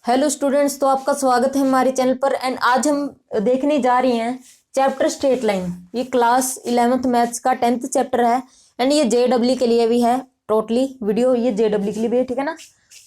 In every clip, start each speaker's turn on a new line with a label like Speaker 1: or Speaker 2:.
Speaker 1: Hello students, तो आपका स्वागत है हमारे चैनल पर। एंड आज हम देखने जा रहे हैं चैप्टर स्ट्रेट लाइन। ये क्लास 11th मैथ्स का 10th चैप्टर है एंड ये JEE के लिए भी है। टोटली वीडियो ये JEE के लिए भी है, ठीक है ना।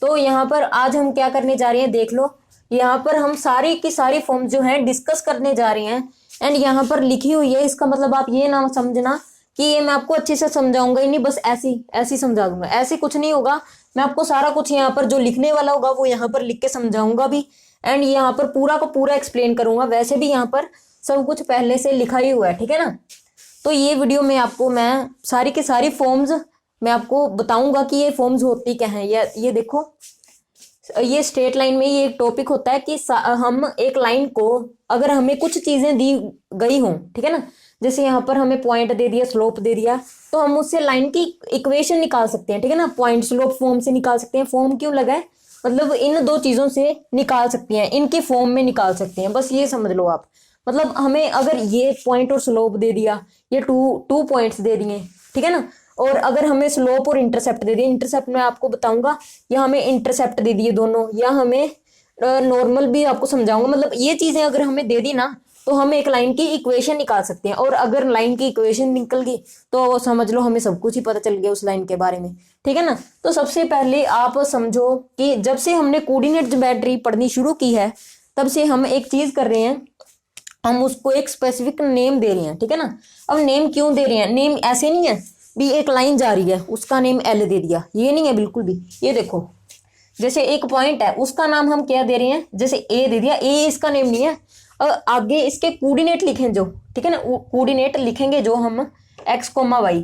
Speaker 1: तो यहाँ पर आज हम क्या करने जा रहे हैं देख लो। यहाँ पर हम सारी की सारी फॉर्म जो है डिस्कस करने जा रहे हैं एंड यहाँ पर लिखी हुई है। इसका मतलब आप ये ना समझना कि ये मैं आपको अच्छे से समझाऊंगा ही नहीं, बस ऐसी ऐसी समझा दूंगा, ऐसे कुछ नहीं होगा। मैं आपको सारा कुछ यहाँ पर जो लिखने वाला होगा वो यहाँ पर लिख के समझाऊंगा भी एंड यहाँ पर पूरा का पूरा एक्सप्लेन करूंगा। वैसे भी यहाँ पर सब कुछ पहले से लिखा ही हुआ है, ठीक है ना। तो ये वीडियो में आपको मैं सारी की सारी फॉर्म्स मैं आपको बताऊंगा कि ये फॉर्म्स होती क्या है। ये देखो, ये स्ट्रेट लाइन में ये एक टॉपिक होता है कि हम एक लाइन को अगर हमें कुछ चीजें दी गई हों, ठीक है ना, जैसे यहाँ पर हमें पॉइंट दे दिया, स्लोप दे दिया, तो हम उससे लाइन की इक्वेशन निकाल सकते हैं, ठीक है ना। पॉइंट स्लोप फॉर्म से निकाल सकते हैं। फॉर्म क्यों लगा है, मतलब इन दो चीजों से निकाल सकते हैं, इनकी फॉर्म में निकाल सकते हैं, बस ये समझ लो आप। मतलब हमें अगर ये पॉइंट और स्लोप दे दिया, ये टू पॉइंट्स दे दिए, ठीक है ना, और अगर हमें स्लोप और इंटरसेप्ट दे दिए, इंटरसेप्ट मैं आपको बताऊंगा, या हमें इंटरसेप्ट दे दिए दोनों, या हमें नॉर्मल भी आपको समझाऊंगा। मतलब ये चीजें अगर हमें दे दी ना तो हम एक लाइन की इक्वेशन निकाल सकते हैं, और अगर लाइन की इक्वेशन निकल गई तो समझ लो हमें सब कुछ ही पता चल गया उस लाइन के बारे में, ठीक है ना। तो सबसे पहले आप समझो कि जब से हमने कोऑर्डिनेट ज्योमेट्री पढ़नी शुरू की है तब से हम एक चीज कर रहे हैं, हम उसको एक स्पेसिफिक नेम दे रहे हैं, ठीक है ना। अब नेम क्यों दे रहे हैं, नेम ऐसे नहीं है भी एक लाइन जा रही है उसका नेम L दे दिया, ये नहीं है बिल्कुल भी। ये देखो, जैसे एक पॉइंट है उसका नाम हम क्या दे रहे हैं, जैसे A दे दिया, A इसका नेम नहीं है। और आगे इसके कोऑर्डिनेट लिखें जो, ठीक है ना, कोऑर्डिनेट लिखेंगे जो हम x, y,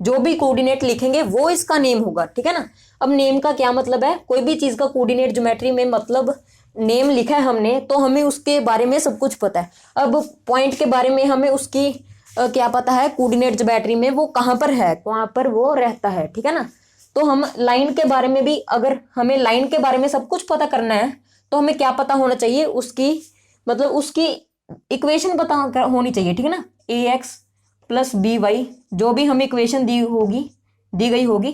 Speaker 1: जो भी कोऑर्डिनेट लिखेंगे वो इसका नेम होगा, ठीक है ना। अब नेम का क्या मतलब है, कोई भी चीज का कोऑर्डिनेट ज्योमेट्री में मतलब नेम लिखा है हमने तो हमें उसके बारे में सब कुछ पता है। अब पॉइंट के बारे में हमें उसकी क्या पता है, कोऑर्डिनेट ज्योमेट्री में वो कहाँ पर है, वहां पर वो रहता है, ठीक है ना। तो हम लाइन के बारे में भी, अगर हमें लाइन के बारे में सब कुछ पता करना है तो हमें क्या पता होना चाहिए, उसकी मतलब उसकी इक्वेशन पता होनी चाहिए, ठीक है ना। AX + BY जो भी हमें इक्वेशन दी गई होगी,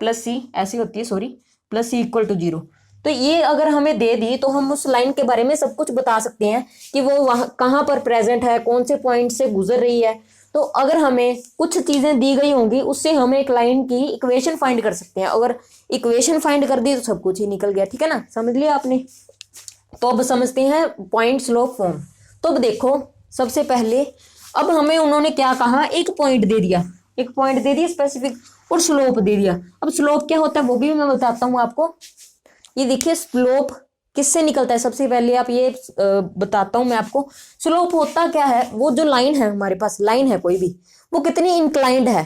Speaker 1: +C ऐसी होती है, सॉरी, +C = 0। तो ये अगर हमें दे दी तो हम उस लाइन के बारे में सब कुछ बता सकते हैं कि वो वहां कहाँ पर प्रेजेंट है, कौन से पॉइंट से गुजर रही है। तो अगर हमें कुछ चीजें दी गई होंगी उससे हम एक लाइन की इक्वेशन फाइंड कर सकते हैं। अगर इक्वेशन फाइंड कर दी तो सब कुछ ही निकल गया, ठीक है ना, समझ लिया आपने। तो अब समझते हैं पॉइंट स्लोप फॉर्म। तो अब देखो, सबसे पहले अब हमें उन्होंने क्या कहा, एक पॉइंट दे दिया स्पेसिफिक, और स्लोप दे दिया। अब स्लोप क्या होता है वो भी मैं बताता हूँ आपको। ये देखिए, स्लोप किससे निकलता है, सबसे पहले आप ये बताता हूं मैं आपको। स्लोप होता क्या है, वो जो लाइन है, हमारे पास लाइन है कोई भी, वो कितनी इंक्लाइंड है,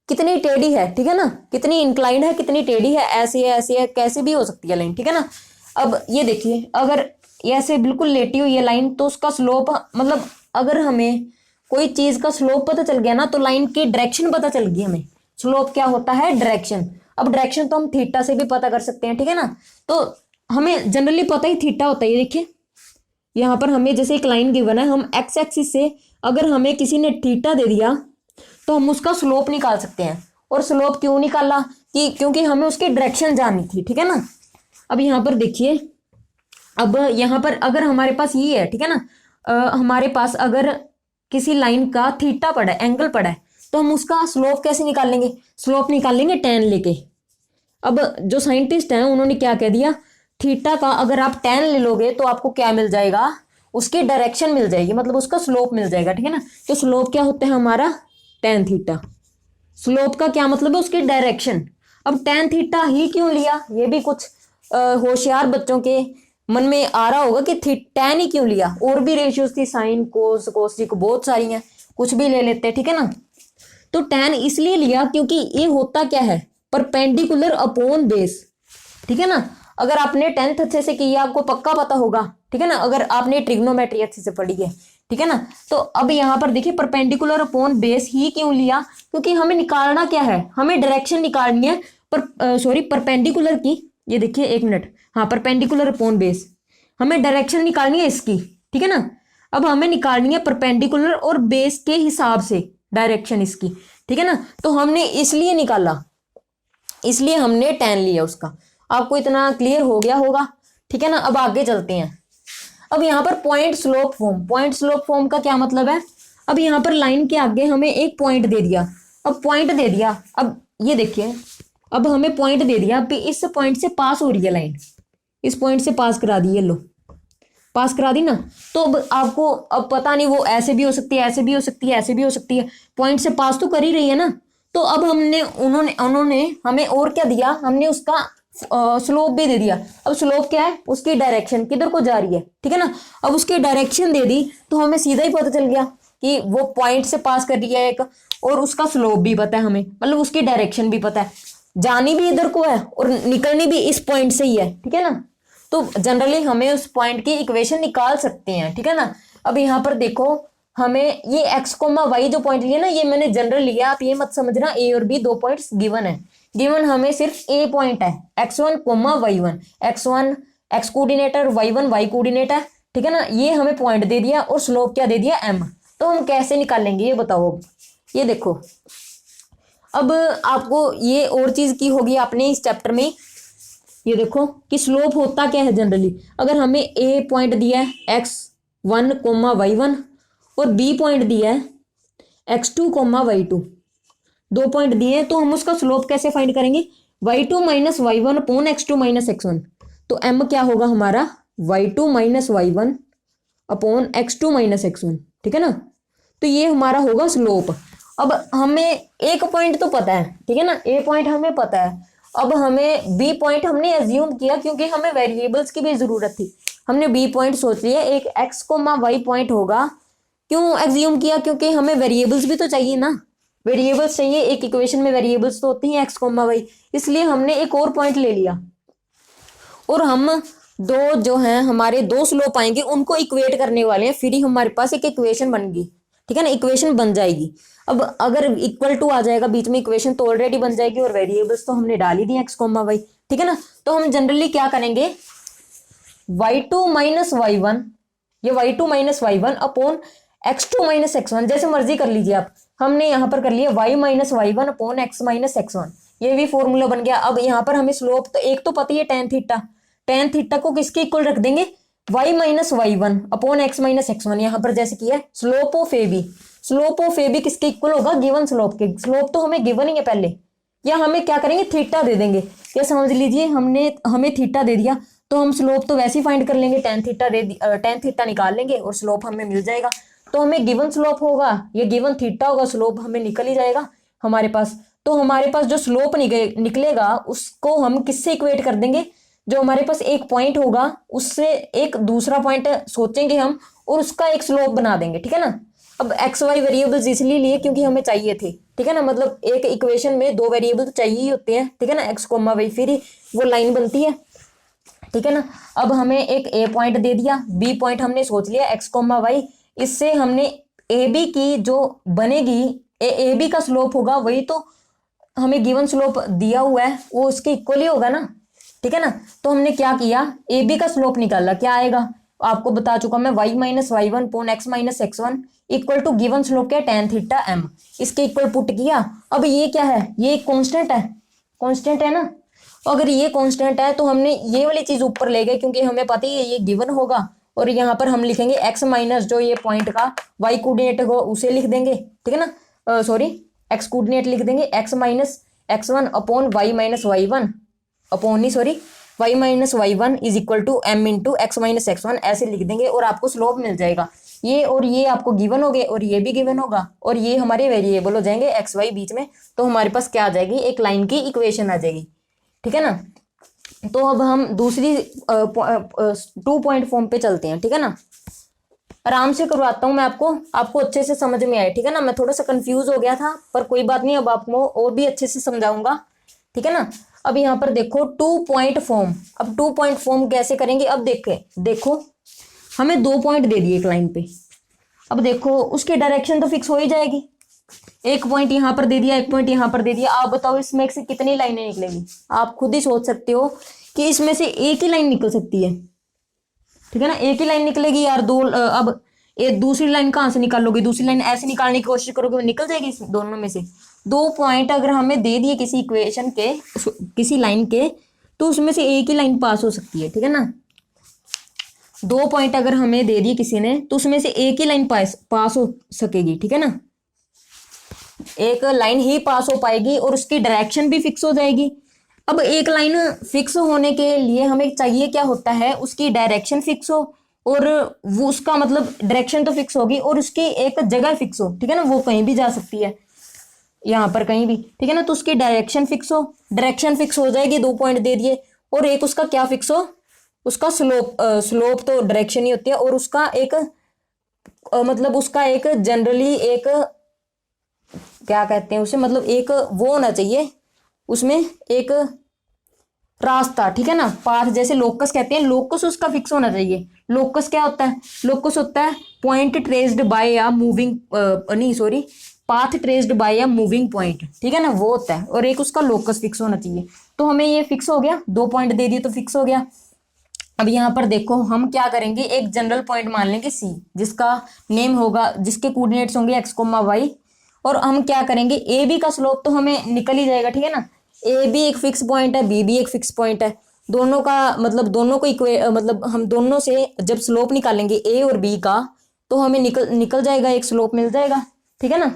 Speaker 1: कितनी टेढ़ी है, ठीक है ना, कितनी इंक्लाइंड है, कितनी टेढ़ी है, ऐसी है, कैसे भी हो सकती है लाइन, ठीक है ना। अब ये देखिए, अगर ऐसे बिल्कुल लेटी हुई है लाइन तो उसका स्लोप, मतलब अगर हमें कोई चीज का स्लोप पता चल गया ना तो लाइन की डायरेक्शन पता चल गई हमें। स्लोप क्या होता है, डायरेक्शन। अब डायरेक्शन तो हम थीटा से भी पता कर सकते हैं, ठीक है ना। तो हमें जनरली पता ही थीटा होता है। ये देखिए, यहाँ पर हमें जैसे एक लाइन गिवन है, हम एक्स एक्सिस से अगर हमें किसी ने थीटा दे दिया तो हम उसका स्लोप निकाल सकते हैं। और स्लोप क्यों निकाला, कि क्योंकि हमें उसकी डायरेक्शन जाननी थी, ठीक है ना। अब यहाँ पर देखिए, अब यहाँ पर अगर हमारे पास ये है, ठीक है ना, हमारे पास अगर किसी लाइन का थीटा पड़ा है, एंगल पड़ा है, तो हम उसका स्लोप कैसे निकालेंगे, स्लोप निकालेंगे tan लेके। अब जो साइंटिस्ट हैं उन्होंने क्या कह दिया, थीटा का अगर आप tan ले लोगे तो आपको क्या मिल जाएगा, उसकी डायरेक्शन मिल जाएगी, मतलब उसका स्लोप मिल जाएगा, ठीक है ना। तो स्लोप क्या होता है हमारा, tan थीटा। स्लोप का क्या मतलब है, उसकी डायरेक्शन। अब tan थीटा ही क्यों लिया, ये भी कुछ होशियार बच्चों के मन में आ रहा होगा कि tan ही क्यों लिया, और भी रेशियोज थी, साइन कोस कोसिक बहुत सारी हैं, कुछ भी ले लेते हैं, ठीक है ना। तो tan इसलिए लिया क्योंकि ये होता क्या है, परपेंडिकुलर अपॉन बेस, ठीक है ना। अगर आपने 10th अच्छे से की है आपको पक्का पता होगा, ठीक है ना, अगर आपने ट्रिग्नोमेट्री अच्छे से पढ़ी है, ठीक है ना। तो अब यहाँ पर देखिए, परपेंडिकुलर अपॉन बेस ही क्यों लिया, क्योंकि हमें निकालना क्या है, हमें डायरेक्शन निकालनी है, पर सॉरी परपेंडिकुलर की। ये देखिए, एक मिनट, हाँ, परपेंडिकुलर अपॉन बेस, हमें डायरेक्शन निकालनी है इसकी, ठीक है ना। अब हमें निकालनी है परपेंडिकुलर और बेस के हिसाब से डायरेक्शन इसकी, ठीक है ना। तो हमने इसलिए निकाला, इसलिए हमने tan लिया उसका। आपको इतना क्लियर हो गया होगा, ठीक है ना। अब आगे चलते हैं। अब यहाँ पर point slope form, point slope form का क्या मतलब है, अब यहाँ पर लाइन के आगे हमें एक पॉइंट दे दिया, अब पॉइंट दे दिया, अब ये देखिए, अब हमें पॉइंट दे दिया, अब इस पॉइंट से पास हो रही है लाइन, इस पॉइंट से पास करा दी, ये लो पास करा दी ना। तो अब आपको अब पता नहीं वो ऐसे भी हो सकती है, ऐसे भी हो सकती है, ऐसे भी हो सकती है, पॉइंट से पास तो कर ही रही है ना। तो अब हमने उन्होंने हमें और क्या दिया, हमने उसका स्लोप भी दे दिया। अब स्लोप क्या है, उसकी डायरेक्शन किधर को जा रही है, ठीक है ना। अब उसकी डायरेक्शन दे दी तो हमें सीधा ही पता चल गया कि वो पॉइंट से पास कर रही है एक, और उसका स्लोप भी पता है हमें, मतलब उसकी डायरेक्शन भी पता है, जानी भी इधर को है और निकलनी भी इस पॉइंट से ही है, ठीक है ना। तो जनरली हमें उस पॉइंट की इक्वेशन निकाल सकते हैं, ठीक है ना। अब यहाँ पर देखो, हमें ये x कोमा वाई जो पॉइंट लिया ना, ये मैंने जनरल लिया, आप ये मत समझना a और b दो पॉइंट्स गिवन है, गिवन हमें सिर्फ a पॉइंट है, x1 coma y1, x1 x coordinate और y1 y कोऑर्डिनेट है, ठीक है ना। ये हमें पॉइंट दे दिया और स्लोप क्या दे दिया m। तो हम कैसे निकालेंगे ये बताओ। ये देखो, अब आपको ये और चीज की होगी आपने इस चैप्टर में, ये देखो कि स्लोप होता क्या है जनरली। अगर हमें a पॉइंट दिया है x1 कोमा y1 और b पॉइंट दिया है x2 कोमा y2, दो पॉइंट दिए हैं, तो हम उसका स्लोप कैसे फाइंड करेंगे, y2 minus y1 upon x2 minus x1। तो m क्या होगा हमारा, y2 minus y1 upon x2 minus x1, ठीक है ना। तो ये हमारा होगा स्लोप। अब हमें एक पॉइंट तो पता है, ठीक है ना, ए पॉइंट हमें पता है। अब हमें बी पॉइंट हमने एज्यूम किया क्योंकि हमें वेरिएबल्स की भी जरूरत थी, हमने बी पॉइंट सोच लिया, एक एक्स कोमा वाई पॉइंट होगा। क्यों एज्यूम किया, क्योंकि हमें वेरिएबल्स भी तो चाहिए ना, वेरिएबल्स चाहिए, एक इक्वेशन में वेरिएबल्स तो होती हैं एक्स कोमा वाई, इसलिए हमने एक और पॉइंट ले लिया। और हम दो जो हैं हमारे दो स्लोप आएंगे उनको इक्वेट करने वाले हैं, फिर ही हमारे पास एक इक्वेशन बन गई, ठीक है ना, इक्वेशन बन जाएगी। अब अगर इक्वल टू आ जाएगा बीच में इक्वेशन तो ऑलरेडी बन जाएगी, और वेरिएबल्स तो हमने डाल ही दी एक्स कोमा वाई, ठीक है ना। तो हम जनरली क्या करेंगे, y2 माइनस y1, ये y2 minus y1 upon x2 minus x1, जैसे मर्जी कर लीजिए आप। हमने यहाँ पर कर लिया y minus y1 upon x minus x1, ये भी फॉर्मूला बन गया। अब यहाँ पर हमें स्लोप तो एक तो पता ही है टेन थीटा, टेन थीटा को किसके इक्वल रख देंगे, y minus y1 upon x minus x1, यहाँ पर जैसे किया slope of A B, slope of A B किसके इक्वल होगा, गिवन स्लोप के, स्लोप तो हमें गिवन ही है पहले, या हमें क्या करेंगे थीटा दे देंगे, या समझ लीजिए हमें थीटा दे दिया तो हम स्लोप तो वैसे ही फाइंड कर लेंगे, टेन थीटा निकाल लेंगे और स्लोप हमें मिल जाएगा। तो हमें गिवन स्लोप होगा, ये गिवन थीटा होगा, स्लोप हमें निकल ही जाएगा हमारे पास। तो हमारे पास जो स्लोप निकलेगा उसको हम किससे इक्वेट कर देंगे, जो हमारे पास एक पॉइंट होगा उससे एक दूसरा पॉइंट सोचेंगे हम और उसका एक स्लोप बना देंगे, ठीक है ना। अब एक्स वाई वेरिएबल्स इसलिए लिए क्योंकि हमें चाहिए थे, ठीक है ना, मतलब एक इक्वेशन में दो वेरिएबल तो चाहिए ही होते हैं, ठीक है ना, एक्स कोमा वाई, फिर ही वो लाइन बनती है, ठीक है ना। अब हमें एक ए पॉइंट दे दिया, बी पॉइंट हमने सोच लिया एक्स कोमा वाई, इससे हमने ए बी की जो बनेगी, ए बी का स्लोप होगा वही तो हमें गिवन स्लोप दिया हुआ है वो उसके इक्वल ही होगा ना, ठीक है ना। तो हमने क्या किया, ए बी का स्लोप निकाला, क्या आएगा आपको बता चुका मैं, y minus y one upon x minus x one equal to given slope क्या टेन थीटा m, इसके इक्वल पुट किया। अब ये क्या है, ये कांस्टेंट है, कांस्टेंट है ना। अगर ये कांस्टेंट है तो हमने ये वाली चीज ऊपर ले गए क्योंकि हमें पता ही है ये गिवन होगा, और यहाँ पर हम लिखेंगे x माइनस जो ये पॉइंट का y कोऑर्डिनेट हो उसे लिख देंगे, ठीक है ना, सॉरी x कोऑर्डिनेट लिख देंगे, x minus x1 upon y minus y1 upon नहीं sorry y minus y1 is equal to m into x minus x1, ऐसे लिख देंगे और आपको स्लोप मिल जाएगा। ये और ये आपको गिवन हो गए और ये भी गिवन होगा और ये हमारे वेरिएबल हो जाएंगे एक्स वाई बीच में, तो हमारे पास क्या आ जाएगी, एक लाइन की इक्वेशन आ जाएगी, ठीक है ना। तो अब हम दूसरी 2 पॉइंट फॉर्म पे चलते हैं, ठीक है ना। आराम से करवाता हूँ मैं आपको अच्छे से समझ में आए, ठीक है ना। मैं थोड़ा सा कंफ्यूज हो गया था पर कोई बात नहीं, अब आपको और भी अच्छे से समझाऊंगा, ठीक है ना। अब यहाँ पर देखो 2 पॉइंट फॉर्म, अब 2 पॉइंट फॉर्म कैसे करेंगे, अब देखो हमें 2 पॉइंट दे दिए एक लाइन पे, अब देखो उसकी डायरेक्शन तो फिक्स हो ही जाएगी, एक पॉइंट यहाँ पर दे दिया, एक पॉइंट यहाँ पर दे दिया, आप बताओ इसमें से कितनी लाइनें निकलेंगी, आप खुद ही सोच सकते हो कि इसमें से एक ही लाइन निकल सकती है, ठीक है ना, एक ही लाइन निकलेगी यार। अब एक दूसरी लाइन कहाँ से निकालोगे, दूसरी लाइन ऐसे निकालने की कोशिश करोगे निकल जाएगी, इस दोनों में से 2 पॉइंट अगर हमें दे दिए किसी इक्वेशन के किसी लाइन के, तो उसमें से एक ही लाइन पास हो सकती है, ठीक है ना। दो पॉइंट अगर हमें दे दिए किसी ने तो उसमें से एक ही लाइन पास हो सकेगी, ठीक है ना, एक लाइन ही पास हो पाएगी और उसकी डायरेक्शन भी फिक्स हो जाएगी। अब एक लाइन फिक्स होने के लिए हमें चाहिए क्या होता है, उसकी डायरेक्शन फिक्स हो और वो उसका मतलब डायरेक्शन तो फिक्स होगी और उसकी एक जगह फिक्स हो, ठीक है ना, वो कहीं भी जा सकती है यहाँ पर कहीं भी, ठीक है ना, तो उसकी डायरेक्शन फिक्स हो, डायरेक्शन फिक्स हो जाएगी, 2 पॉइंट दे दिए, और एक उसका क्या फिक्स हो, उसका स्लोप, स्लोप तो डायरेक्शन ही होती है, और उसका एक मतलब उसका एक जनरली एक क्या कहते हैं उसे, मतलब एक वो होना चाहिए उसमें एक रास्ता, ठीक है ना, पाथ, जैसे लोकस कहते हैं, लोकस उसका फिक्स होना चाहिए। लोकस क्या होता है, लोकस होता है point traced by a moving, नहीं sorry, path traced by a moving point, ठीक है ना, वो होता है, और एक उसका लोकस फिक्स होना चाहिए। तो हमें ये फिक्स हो गया, 2 पॉइंट दे दिए तो फिक्स हो गया। अब यहाँ पर देखो हम क्या करेंगे, एक जनरल पॉइंट मान लेंगे सी, जिसका नेम होगा, जिसके कोऑर्डिनेट्स होंगे एक्स कोमा वाई, और हम क्या करेंगे, ए बी का स्लोप तो हमें निकल ही जाएगा, ठीक है ना, ए बी एक फिक्स पॉइंट है, बी भी एक फिक्स पॉइंट है, दोनों का मतलब दोनों को मतलब हम दोनों से जब स्लोप निकालेंगे ए और बी का, तो हमें निकल जाएगा, एक स्लोप मिल जाएगा, ठीक है ना,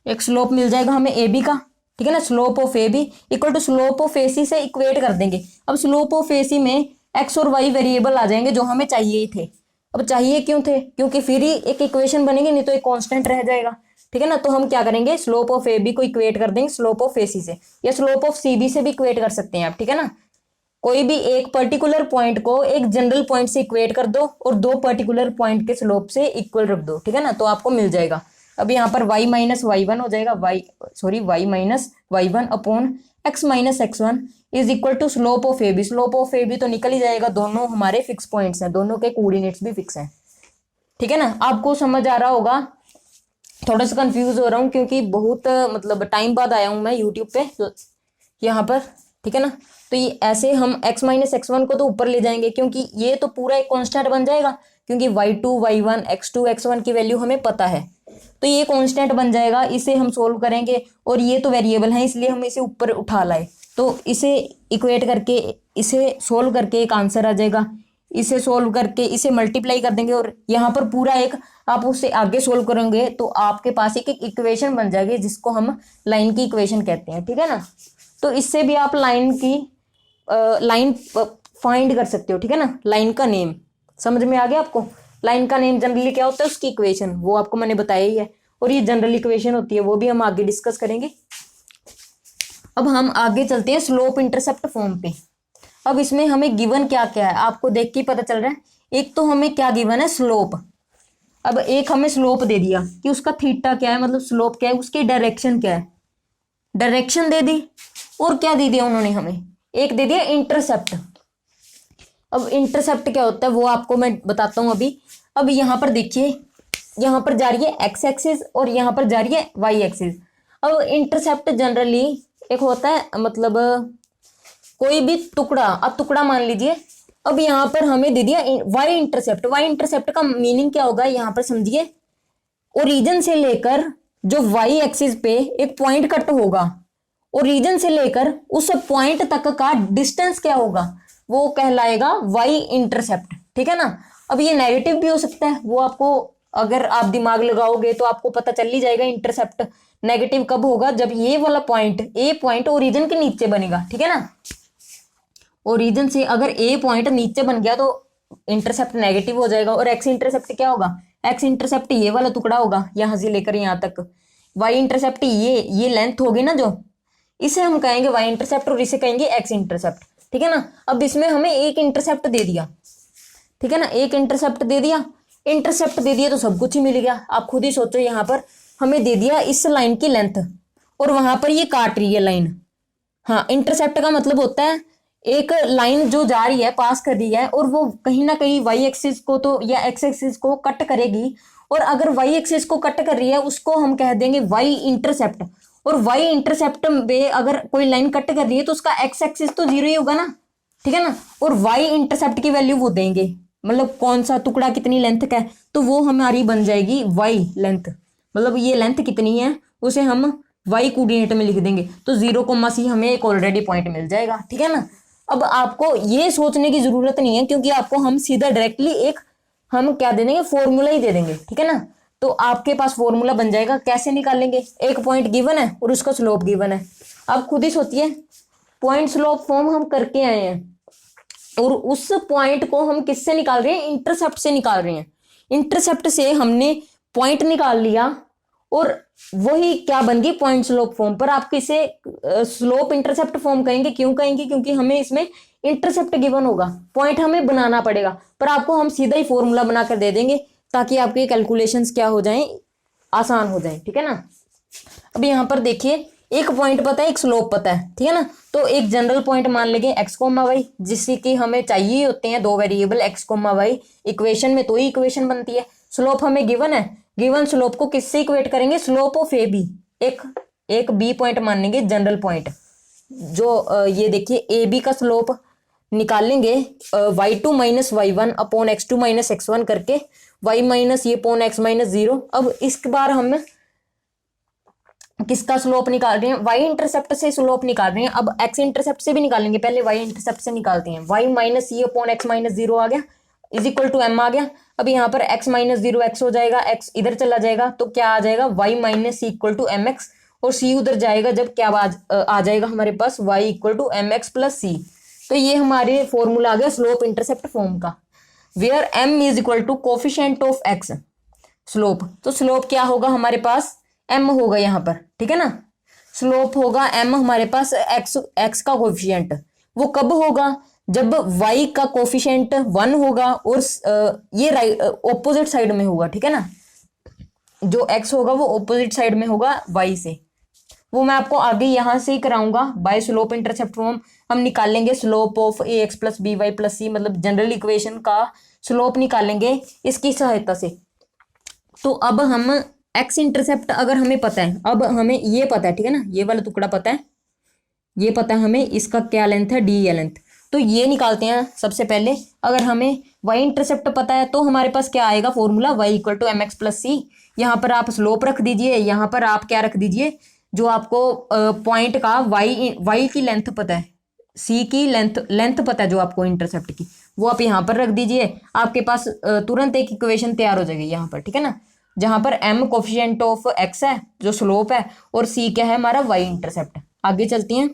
Speaker 1: एक स्लोप मिल जाएगा हमें ए बी का, ठीक है ना, slope of A B equal to slope of A C से इक्वेट कर देंगे। अब स्लोप ऑफ ए सी में एक्स और वाई वेरिएबल आ जाएंगे जो हमें चाहिए ही थे। अब चाहिए क्यों थे, क्योंकि फिर ही एक इक्वेशन बनेगी, नहीं तो एक कांस्टेंट रह जाएगा, ठीक है ना। तो हम क्या करेंगे, स्लोप ऑफ ए बी को इक्वेट कर देंगे स्लोप ऑफ ए सी से, या स्लोप ऑफ सी बी से भी इक्वेट कर सकते हैं आप, ठीक है ना। कोई भी एक पर्टिकुलर पॉइंट को एक जनरल पॉइंट से इक्वेट कर दो और 2 पर्टिकुलर पॉइंट के स्लोप से इक्वल रख दो, ठीक है ना, तो आपको मिल जाएगा। अब यहाँ पर y माइनस वाई वन हो जाएगा, y minus y one upon x minus x one is equal to slope of A B. Slope of A b तो निकल ही जाएगा, दोनों हमारे फिक्स पॉइंट्स हैं, दोनों के कोऑर्डिनेट्स भी फिक्स हैं, ठीक है ना। आपको समझ आ रहा होगा, थोड़ा सा कंफ्यूज हो रहा हूँ क्योंकि बहुत मतलब टाइम बाद आया हूँ मैं यूट्यूब पे यहाँ पर, ठीक है ना। तो ये ऐसे हम x माइनस एक्स वन को तो ऊपर ले जाएंगे, क्योंकि ये तो पूरा एक कांस्टेंट बन जाएगा, क्योंकि y2 y1 x2 x1 की वैल्यू हमें पता है, तो ये कांस्टेंट बन जाएगा, इसे हम सोल्व करेंगे, और ये तो वेरिएबल है इसलिए हम इसे ऊपर उठा लाए, तो इसे इक्वेट करके इसे सोल्व करके एक आंसर आ जाएगा, इसे सोल्व करके इसे मल्टीप्लाई कर देंगे, और यहाँ पर पूरा एक आप उससे आगे सोल्व करेंगे तो आपके पास एक इक्वेशन बन जाएगी जिसको हम लाइन की इक्वेशन कहते हैं, ठीक है ना। तो इससे भी आप लाइन फाइंड कर सकते हो, ठीक है ना। लाइन का नेम समझ में आ गया आपको, लाइन का नेम जनरली क्या होता है, उसकी इक्वेशन, वो आपको मैंने बताया ही है, और ये जनरल इक्वेशन होती है, वो भी हम आगे डिस्कस करेंगे। अब हम आगे चलते हैं स्लोप इंटरसेप्ट फॉर्म पे। अब इसमें हमें गिवन क्या क्या है आपको देख के ही पता चल रहा है। एक तो हमें क्या गिवन है, स्लोप। अब एक हमें स्लोप दे दिया कि उसका थीटा क्या है, मतलब स्लोप क्या है, उसकी डायरेक्शन क्या है, डायरेक्शन दे दी, और क्या दे दिया उन्होंने हमें, एक दे दिया इंटरसेप्ट। अब इंटरसेप्ट क्या होता है वो आपको मैं बताता हूं अभी। अब यहाँ पर देखिए, यहाँ पर जा रही है एक्स एक्सिस और यहाँ पर जा रही है वाई एक्सिस। अब इंटरसेप्ट जनरली एक होता है, मतलब कोई भी टुकड़ा, अब टुकड़ा मान लीजिए। अब यहाँ पर हमें दे दिया वाई इंटरसेप्ट। वाई इंटरसेप्ट का मीनिंग क्या होगा, यहाँ पर समझिए, ओरिजिन से लेकर जो वाई एक्सिस पे एक पॉइंट कट होगा, ओरिजिन से लेकर उस पॉइंट तक का डिस्टेंस क्या होगा, वो कहलाएगा वाई इंटरसेप्ट, ठीक है ना। अब ये नेगेटिव भी हो सकता है, वो आपको अगर आप दिमाग लगाओगे तो आपको पता चल ही जाएगा इंटरसेप्ट नेगेटिव कब होगा, जब ये वाला पॉइंट ए पॉइंट ओरिजिन के नीचे बनेगा, ठीक है ना। ओरिजिन से अगर ए पॉइंट नीचे बन गया तो इंटरसेप्ट नेगेटिव हो जाएगा। और एक्स इंटरसेप्ट क्या होगा, एक्स इंटरसेप्ट ये वाला टुकड़ा होगा यहां से लेकर यहां तक। वाई इंटरसेप्ट ये लेंथ होगी ना जो, इसे हम कहेंगे वाई इंटरसेप्ट और इसे कहेंगे एक्स इंटरसेप्ट, ठीक है ना। अब इसमें हमें एक इंटरसेप्ट दे दिया, ठीक है ना, एक इंटरसेप्ट दे दिया। इंटरसेप्ट दे दिया तो सब कुछ ही मिल गया। आप खुद ही सोचो, यहाँ पर हमें दे दिया इस लाइन की लेंथ और वहां पर ये काट रही है लाइन। हाँ, इंटरसेप्ट का मतलब होता है एक लाइन जो जा रही है, पास कर रही है, और वो कहीं ना कहीं वाई एक्सिस को तो या एक्स एक्सिस को कट करेगी, और अगर वाई एक्सिस को कट कर रही है उसको हम कह देंगे वाई इंटरसेप्ट। और वाई इंटरसेप्ट में अगर कोई लाइन कट कर रही है तो उसका एक्स एक्सिस तो 0 ही होगा ना, ठीक है ना। और वाई इंटरसेप्ट की वैल्यू वो देंगे, मतलब कौन सा टुकड़ा कितनी लेंथ का है, तो वो हमारी बन जाएगी वाई लेंथ, मतलब ये लेंथ कितनी है उसे हम वाई कोऑर्डिनेट में लिख देंगे, तो 0, C हमें एक ऑलरेडी पॉइंट मिल जाएगा, ठीक है ना। अब आपको ये सोचने की जरूरत नहीं है, क्योंकि आपको हम सीधा डायरेक्टली एक हम क्या दे देंगे, फॉर्मूला ही दे देंगे, ठीक है ना। तो आपके पास फॉर्मूला बन जाएगा। कैसे निकालेंगे, एक पॉइंट गिवन है और उसका स्लोप गिवन है। अब खुद ही सोचिए, पॉइंट स्लोप फॉर्म हम करके आए हैं और उस पॉइंट को हम किससे निकाल रहे हैं, इंटरसेप्ट से निकाल रहे हैं। इंटरसेप्ट से हमने पॉइंट निकाल लिया और वही क्या बन गई, पॉइंट स्लोप फॉर्म। पर आप किसे स्लोप इंटरसेप्ट फॉर्म कहेंगे, क्यों कहेंगे, क्योंकि हमें इसमें इंटरसेप्ट गिवन होगा, पॉइंट हमें बनाना पड़ेगा। पर आपको हम सीधा ही फॉर्मूला बनाकर दे देंगे ताकि आपके कैलकुलेशंस क्या हो जाएं, आसान हो जाएं, ठीक है ना। अब यहाँ पर देखिए, एक पॉइंट पता है, एक स्लोप पता है, ठीक है ना। तो एक जनरल पॉइंट मान लेंगे एक्स कोमा वाई, जिससे कि हमें चाहिए होते हैं दो variable x comma y equation में, तो ही इक्वेशन बनती है। स्लोप हमें गिवन है, गिवन स्लोप को किससे इक्वेट करेंगे, स्लोप ऑफ ए बी, एक बी पॉइंट मान लेंगे जनरल पॉइंट। जो ये देखिए ए बी का स्लोप निकालेंगे y2 minus y1 upon x2 minus x1 करके, y माइनस ये अपॉन x माइनस 0। अब इस बार हम किसका स्लोप निकाल रहे हैं, y इंटरसेप्ट से स्लोप निकाल रहे हैं। अब x इंटरसेप्ट से भी निकालेंगे, पहले y इंटरसेप्ट से निकालते हैं। y माइनस ये अपॉन x माइनस 0 आ गया, इज इक्वल टू m आ गया। अब यहाँ पर x माइनस 0 x हो जाएगा, x इधर चला जाएगा तो क्या आ जाएगा, y minus equal to m x, और c उधर जाएगा जब क्या आ जाएगा हमारे पास y equal to m x plus c. तो ये हमारे फॉर्मूला आ गया स्लोप इंटरसेप्ट फॉर्म का, where m is equal to coefficient of x slope. तो स्लोप क्या होगा हमारे पास, m होगा यहाँ पर, ठीक है ना। स्लोप होगा m हमारे पास, x का कोफिशिएंट वो कब होगा, जब y का कोफिशिएंट 1 होगा और ये राइट ऑपोजिट साइड में होगा, ठीक है ना। जो x होगा वो ऑपोजिट साइड में होगा y से, वो मैं आपको आगे यहां से ही कराऊंगा। बाय स्लोप इंटरसेप्ट फॉर्म हम निकालेंगे slope of a x plus b y plus c, मतलब जनरल इक्वेशन का स्लोप निकालेंगे इसकी सहायता से। तो अब हम एक्स इंटरसेप्ट अगर हमें पता है, अब हमें ये पता है, ठीक है ना, ये वाला टुकड़ा पता है, ये पता है हमें इसका क्या लेंथ है, डी ए लेंथ। तो ये निकालते हैं सबसे पहले। अगर हमें y इंटरसेप्ट पता है तो हमारे पास क्या आएगा formula, y equal to m x plus c. यहाँ पर आप स्लोप रख दीजिए, यहाँ पर आप क्या रख दीजिए, जो आपको पॉइंट का y की लेंथ पता है, c की लेंथ पता है जो आपको इंटरसेप्ट की, वो आप यहाँ पर रख दीजिए। आपके पास तुरंत एक इक्वेशन तैयार हो जाएगी यहाँ पर, ठीक है ना, जहाँ पर m कोफिशिएंट ऑफ x है जो स्लोप है, और c क्या है हमारा y इंटरसेप्ट। आगे चलती हैं,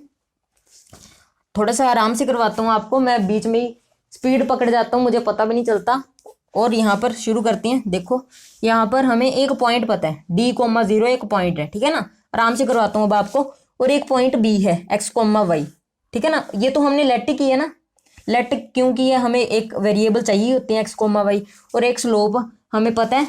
Speaker 1: थोड़ा सा आराम से करवाता हूँ आपको, मैं बीच में ही स्पीड पकड़ जाता हूँ, मुझे पता भी नहीं चलता। और यहाँ पर शुरू करते हैं। देखो यहाँ पर हमें एक पॉइंट पता है, d कोमा 0 एक पॉइंट है, ठीक है ना, आराम से करवाता हूँ अब आपको। और एक पॉइंट b है x कोमा y, ठीक है ना। ये तो हमने लेट की है ना, लेट क्यों की है, हमें एक वेरिएबल चाहिए होती है x कोमा y, और एक स्लोप हमें पता है,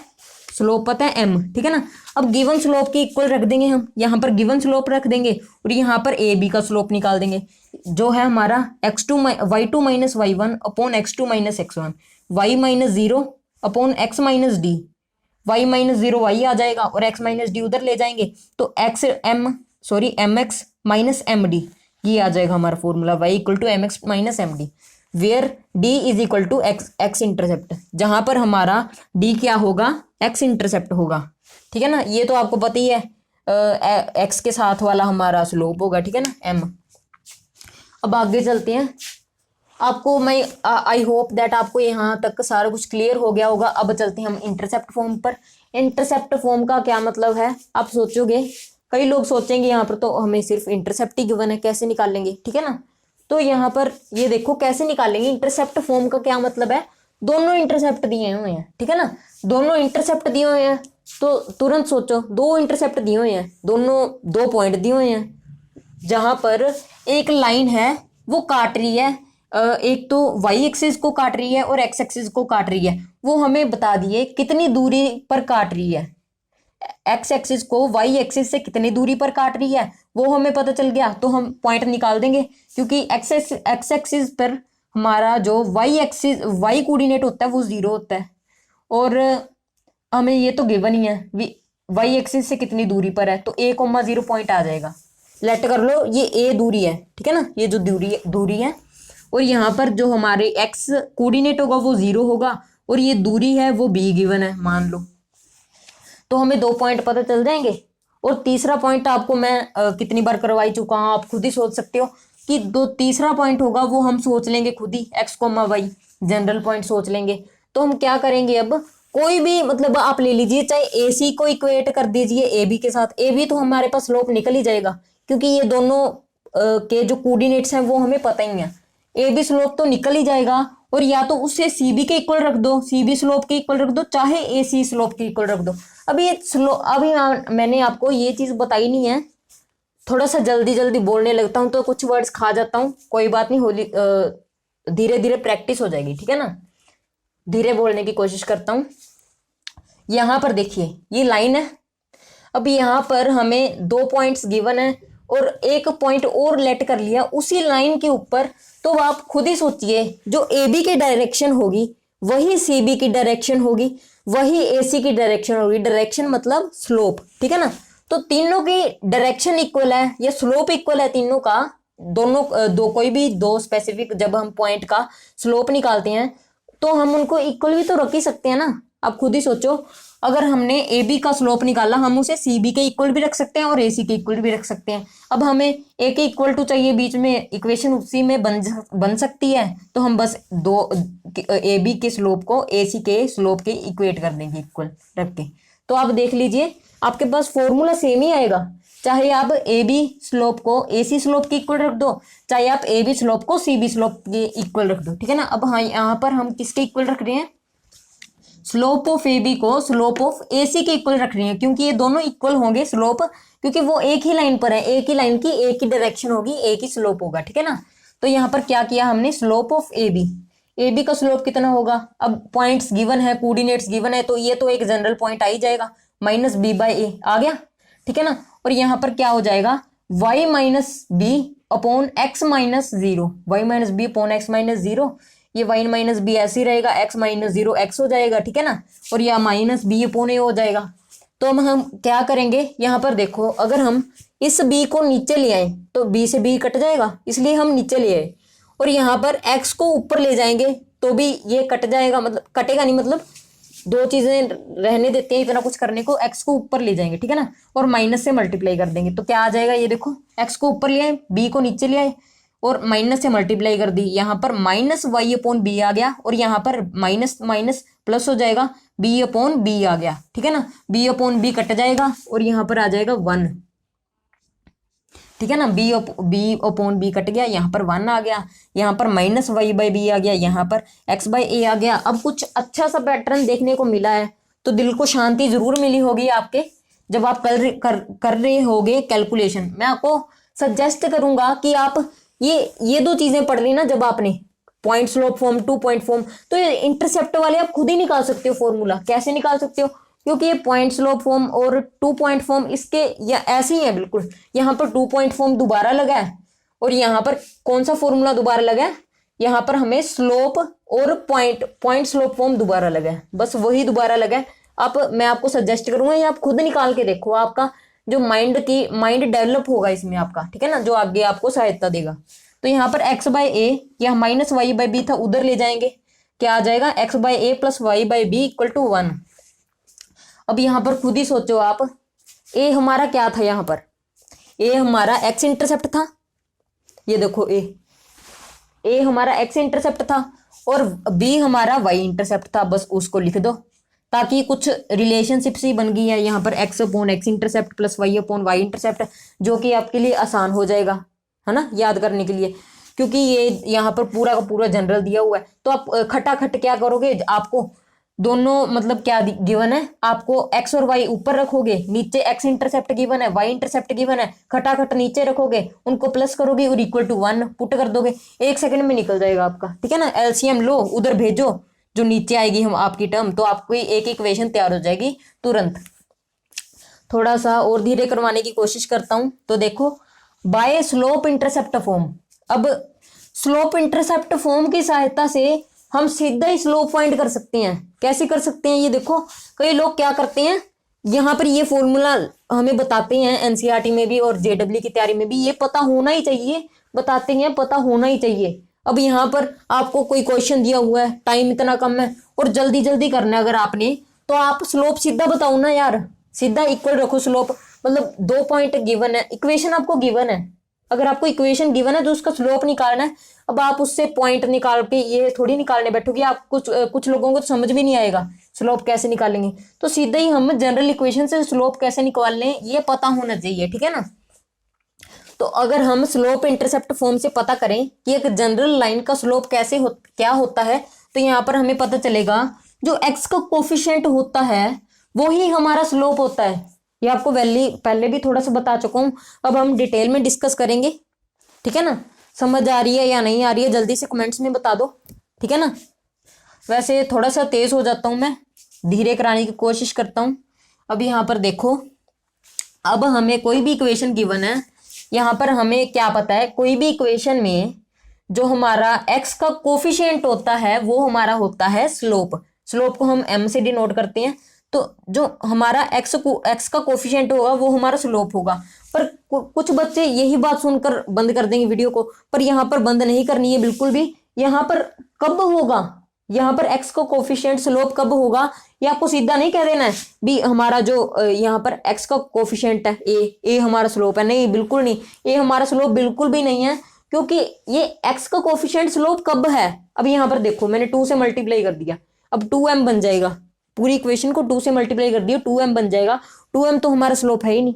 Speaker 1: स्लोप पता है m, ठीक है ना। अब गिवन स्लोप के इक्वल रख देंगे हम, यहाँ पर गिवन स्लोप रख देंगे और यहाँ पर ए बी का स्लोप निकाल देंगे, जो है हमारा y2 minus y1 upon x2 minus x1, y minus 0 upon x minus d, y minus 0 y आ जाएगा और x माइनस डी उधर ले जाएंगे, तो m x minus m d, ये आ जाएगा हमारा formula, y equal to m x minus m d, where d is equal to x intercept, जहां पर हमारा d क्या होगा, x इंटरसेप्ट होगा, ठीक है ना। ये तो आपको पता ही है, x के साथ वाला हमारा स्लोप होगा, ठीक है ना, m। अब आगे चलते हैं। आपको मैं आई होप दैट आपको यहाँ तक सारा कुछ क्लियर हो गया होगा। अब चलते हैं हम इंटरसेप्ट फॉर्म पर। इंटरसेप्ट फॉर्म का क्या मतलब है, आप सोचोगे, कई लोग सोचेंगे यहाँ पर तो हमें सिर्फ इंटरसेप्ट ही गिवन है, कैसे निकालेंगे, ठीक है ना। तो यहाँ पर ये देखो कैसे निकालेंगे। इंटरसेप्ट फॉर्म का क्या मतलब है, दोनों इंटरसेप्ट दिए हुए हैं, ठीक है ना, दोनों इंटरसेप्ट दिए हुए हैं। तो तुरंत सोचो, दो इंटरसेप्ट दिए हुए हैं, दोनों दो पॉइंट दिए हुए हैं, जहां पर एक लाइन है वो काट रही है, एक तो वाई एक्सिस को काट रही है और एक्स एक्सिस को काट रही है। वो हमें बता दिए कितनी दूरी पर काट रही है, एक्स एक्सिस को वाई एक्सिस से कितनी दूरी पर काट रही है वो हमें पता चल गया, तो हम पॉइंट निकाल देंगे, क्योंकि एक्स एक्सिस पर हमारा जो वाई कोऑर्डिनेट होता है वो 0 होता है, और हमें ये तो गिवन ही है वाई एक्सिस से कितनी दूरी पर है, तो a,0 पॉइंट आ जाएगा। लेट कर लो ये a दूरी है, ठीक है ना, ये जो दूरी है, और यहाँ पर जो हमारे एक्स कोऑर्डिनेट होगा वो 0 होगा, और ये दूरी है वो b गिवन है मान लो, तो हमें 2 पॉइंट पता चल जाएंगे। और तीसरा पॉइंट आपको मैं कितनी बार करवाई चुका हूँ, आप खुद ही सोच सकते हो। कि दो तीसरा पॉइंट होगा वो हम सोच लेंगे खुद ही, x comma y general point सोच लेंगे। तो हम क्या करेंगे, अब कोई भी मतलब आप ले लीजिए, चाहे ए सी को इक्वेट कर दीजिए ए बी के साथ, ए बी तो हमारे पास स्लोप निकल ही जाएगा, क्योंकि ये दोनों के जो कोऑर्डिनेट्स हैं वो हमें पता ही है, ए बी स्लोप तो निकल ही जाएगा। और या तो उससे सी बी के इक्वल रख दो, सी बी स्लोप के इक्वल रख दो, चाहे ए सी स्लोप के इक्वल रख दो। अभी ये अभी मैंने आपको ये चीज बताई नहीं है, थोड़ा सा जल्दी जल्दी बोलने लगता हूँ तो कुछ वर्ड्स खा जाता हूँ, कोई बात नहीं, होली धीरे धीरे प्रैक्टिस हो जाएगी, ठीक है ना। धीरे बोलने की कोशिश करता हूँ। यहां पर देखिए ये लाइन है, अब यहाँ पर हमें 2 पॉइंट्स गिवन है और एक पॉइंट और लेट कर लिया उसी लाइन के ऊपर। तो आप खुद ही सोचिए, जो ए बी की डायरेक्शन होगी वही सी बी की डायरेक्शन होगी, वही ए सी की डायरेक्शन होगी। डायरेक्शन मतलब स्लोप, ठीक है ना। तो तीनों की डायरेक्शन इक्वल है या स्लोप इक्वल है तीनों का, दोनों कोई भी दो स्पेसिफिक जब हम पॉइंट का स्लोप निकालते हैं तो हम उनको इक्वल भी तो रख ही सकते हैं ना। आप खुद ही सोचो, अगर हमने ए बी का स्लोप निकाला, हम उसे सी बी के इक्वल भी रख सकते हैं और ए सी के इक्वल भी रख सकते हैं। अब हमें ए के इक्वल टू चाहिए, बीच में इक्वेशन उसी में बन सकती है, तो हम बस दो ए बी के स्लोप को ए सी के स्लोप के इक्वेट कर देंगे इक्वल रख के। तो आप देख लीजिए आपके पास फॉर्मूला सेम ही आएगा, चाहे आप ए बी स्लोप को ए सी स्लोप के इक्वल रख दो, चाहे आप ए बी स्लोप को सी बी स्लोप के इक्वल रख दो, ठीक है ना। अब हाँ, यहाँ पर हम किसके इक्वल रख रहे हैं, स्लोप ऑफ ए बी को स्लोप ऑफ ए सी के इक्वल रख रही है, क्योंकि ये दोनों इक्वल होंगे स्लोप, क्योंकि वो एक ही लाइन पर है, एक ही लाइन की एक ही डायरेक्शन होगी, एक ही स्लोप होगा, ठीक है ना। तो यहाँ पर क्या किया हमने, स्लोप ऑफ ए बी का स्लोप कितना होगा। अब पॉइंट्स गिवन है, कोऑर्डिनेट्स गिवन है, तो ये तो एक जनरल पॉइंट आ ही जाएगा, माइनस बी बाई ए आ गया, ठीक है ना। और यहाँ पर क्या हो जाएगा, y minus b upon x minus zero, y minus b upon x minus zero, ये y माइनस बी ऐसे ही रहेगा, x माइनस जीरो एक्स हो जाएगा, ठीक है ना। और यह माइनस बी अपॉन ए हो जाएगा। तो हम क्या करेंगे, यहाँ पर देखो, अगर हम इस b को नीचे ले आए तो b से b कट जाएगा, इसलिए हम नीचे ले आए। और यहाँ पर x को ऊपर ले जाएंगे तो भी ये कट जाएगा, मतलब कटेगा नहीं, मतलब दो चीजें रहने देते हैं इतना कुछ करने को, x को ऊपर ले जाएंगे, ठीक है ना। और माइनस से मल्टीप्लाई कर देंगे तो क्या आ जाएगा, ये देखो, x को ऊपर ले आए, b को नीचे ले आए और माइनस से मल्टीप्लाई कर दी, यहाँ पर माइनस वाई अपॉन बी आ गया, और यहाँ पर माइनस माइनस प्लस हो जाएगा, बी अपॉन बी आ गया, ठीक है ना। बी अपॉन बी कट जाएगा और यहाँ पर आ जाएगा 1, ठीक है ना। बी अपॉन बी कट गया, यहाँ पर 1 आ गया, यहाँ पर माइनस वाई बाई बी आ गया, यहाँ पर एक्स बाई ए आ गया। अब कुछ अच्छा सा पैटर्न देखने को मिला है तो दिल को शांति जरूर मिली होगी आपके, जब आप कर रहे होगे कैलकुलेशन। मैं आपको सजेस्ट करूंगा कि आप ये दो चीजें पढ़ ली ना, जब आपने point slope form, 2 point form, तो ये इंटरसेप्ट वाले आप खुद ही निकाल सकते हो फॉर्मूला। कैसे निकाल सकते हो, क्योंकि ये पॉइंट स्लोप फॉर्म और 2 पॉइंट फॉर्म इसके या ऐसे ही है बिल्कुल। यहाँ पर 2 पॉइंट फॉर्म दोबारा लगा है और यहाँ पर कौन सा फॉर्मूला दोबारा लगा है, यहाँ पर हमें स्लोप और पॉइंट स्लोप फॉर्म दोबारा लगा है, बस वही दोबारा लगा है। मैं आपको सजेस्ट करूंगा ये आप खुद निकाल के देखो, आपका जो माइंड डेवलप होगा इसमें आपका, ठीक है ना, जो आगे आपको सहायता देगा। तो यहाँ पर एक्स बाई ए या माइनस वाई बाई बी था, उधर ले जाएंगे, क्या आ जाएगा, x by a plus y by b equal to 1। अब यहाँ पर खुद ही सोचो आप, ए हमारा क्या था, यहाँ पर ए हमारा एक्स इंटरसेप्ट था, ये देखो ए हमारा एक्स इंटरसेप्ट था और बी हमारा वाई इंटरसेप्ट था, बस उसको लिख दो ताकि कुछ रिलेशनशिप सी बन गई है यहाँ पर, x upon x intercept plus y upon y intercept, जो कि आपके लिए आसान हो जाएगा, है ना, याद करने के लिए, क्योंकि ये यहाँ पर पूरा का पूरा जनरल दिया हुआ है। तो आप खटाखट क्या करोगे, आपको दोनों मतलब क्या गिवन है, आपको एक्स और वाई ऊपर रखोगे, नीचे एक्स इंटरसेप्ट गिवन है, वाई इंटरसेप्ट गिवन है, खटाखट नीचे रखोगे, उनको प्लस करोगे और इक्वल टू 1 पुट कर दोगे, 1 सेकंड में निकल जाएगा आपका, ठीक है ना। एलसीएम लो, उधर भेजो जो नीचे आएगी हम आपकी टर्म, तो आपको एक इक्वेशन तैयार हो जाएगी तुरंत। थोड़ा सा और धीरे करवाने की कोशिश करता हूं। तो देखो, बाय स्लोप इंटरसेप्ट फॉर्म, अब स्लोप इंटरसेप्ट फॉर्म की सहायता से हम सीधा ही स्लोप फाइंड कर सकते हैं। कैसे कर सकते हैं, ये देखो, कई लोग क्या करते हैं, यहाँ पर ये फॉर्मूला हमें बताते हैं एनसीईआरटी में भी और जेडब्ल्यू की तैयारी में भी, ये पता होना ही चाहिए, बताते हैं पता होना ही चाहिए। अब यहाँ पर आपको कोई क्वेश्चन दिया हुआ है, टाइम इतना कम है और जल्दी जल्दी करना है अगर आपने, तो आप स्लोप सीधा बताओ ना यार, सीधा इक्वल रखो स्लोप, मतलब 2 पॉइंट गिवन है, इक्वेशन आपको गिवन है, अगर आपको इक्वेशन गिवन है तो उसका स्लोप निकालना है। अब आप उससे पॉइंट निकाल के ये थोड़ी निकालने बैठोगे, आप कुछ लोगों को तो समझ भी नहीं आएगा स्लोप कैसे निकालेंगे। तो सीधे ही हम जनरल इक्वेशन से स्लोप कैसे निकालने ये पता होना चाहिए, ठीक है ना। तो अगर हम स्लोप इंटरसेप्ट फॉर्म से पता करें कि एक जनरल लाइन का स्लोप क्या होता है, तो यहाँ पर हमें पता चलेगा जो एक्स का कोफिशिएंट होता है वो ही हमारा स्लोप होता है। ये आपको वैल्यू पहले भी थोड़ा सा बता चुका हूँ, अब हम डिटेल में डिस्कस करेंगे, ठीक है ना। समझ आ रही है या नहीं आ रही है जल्दी से कमेंट्स में बता दो, ठीक है ना। वैसे थोड़ा सा तेज हो जाता हूँ मैं, धीरे कराने की कोशिश करता हूँ। अब यहाँ पर देखो, अब हमें कोई भी इक्वेशन गिवन है, यहाँ पर हमें क्या पता है, कोई भी इक्वेशन में जो हमारा एक्स का कोफिशिएंट होता है वो हमारा होता है स्लोप। स्लोप को हम एम से डिनोट करते हैं, तो जो हमारा एक्स का कोफिशिएंट होगा वो हमारा स्लोप होगा। पर कुछ बच्चे यही बात सुनकर बंद कर देंगे वीडियो को, पर यहाँ पर बंद नहीं करनी है बिल्कुल भी। यहाँ पर कब होगा, यहाँ पर एक्स का कोफिशिएंट स्लोप कब होगा, ये आपको सीधा नहीं कह देना है भी हमारा जो यहाँ पर एक्स का कोफिशिएंट है ए हमारा स्लोप है। नहीं, बिल्कुल नहीं, ए हमारा स्लोप बिल्कुल भी नहीं है, क्योंकि ये एक्स का कोफिशिएंट स्लोप कब है। अब यहाँ पर देखो, मैंने 2 से मल्टीप्लाई कर दिया, अब 2m बन जाएगा। पूरी इक्वेशन को 2 से मल्टीप्लाई कर दिया, 2m बन जाएगा। 2m तो हमारा स्लोप है ही नहीं,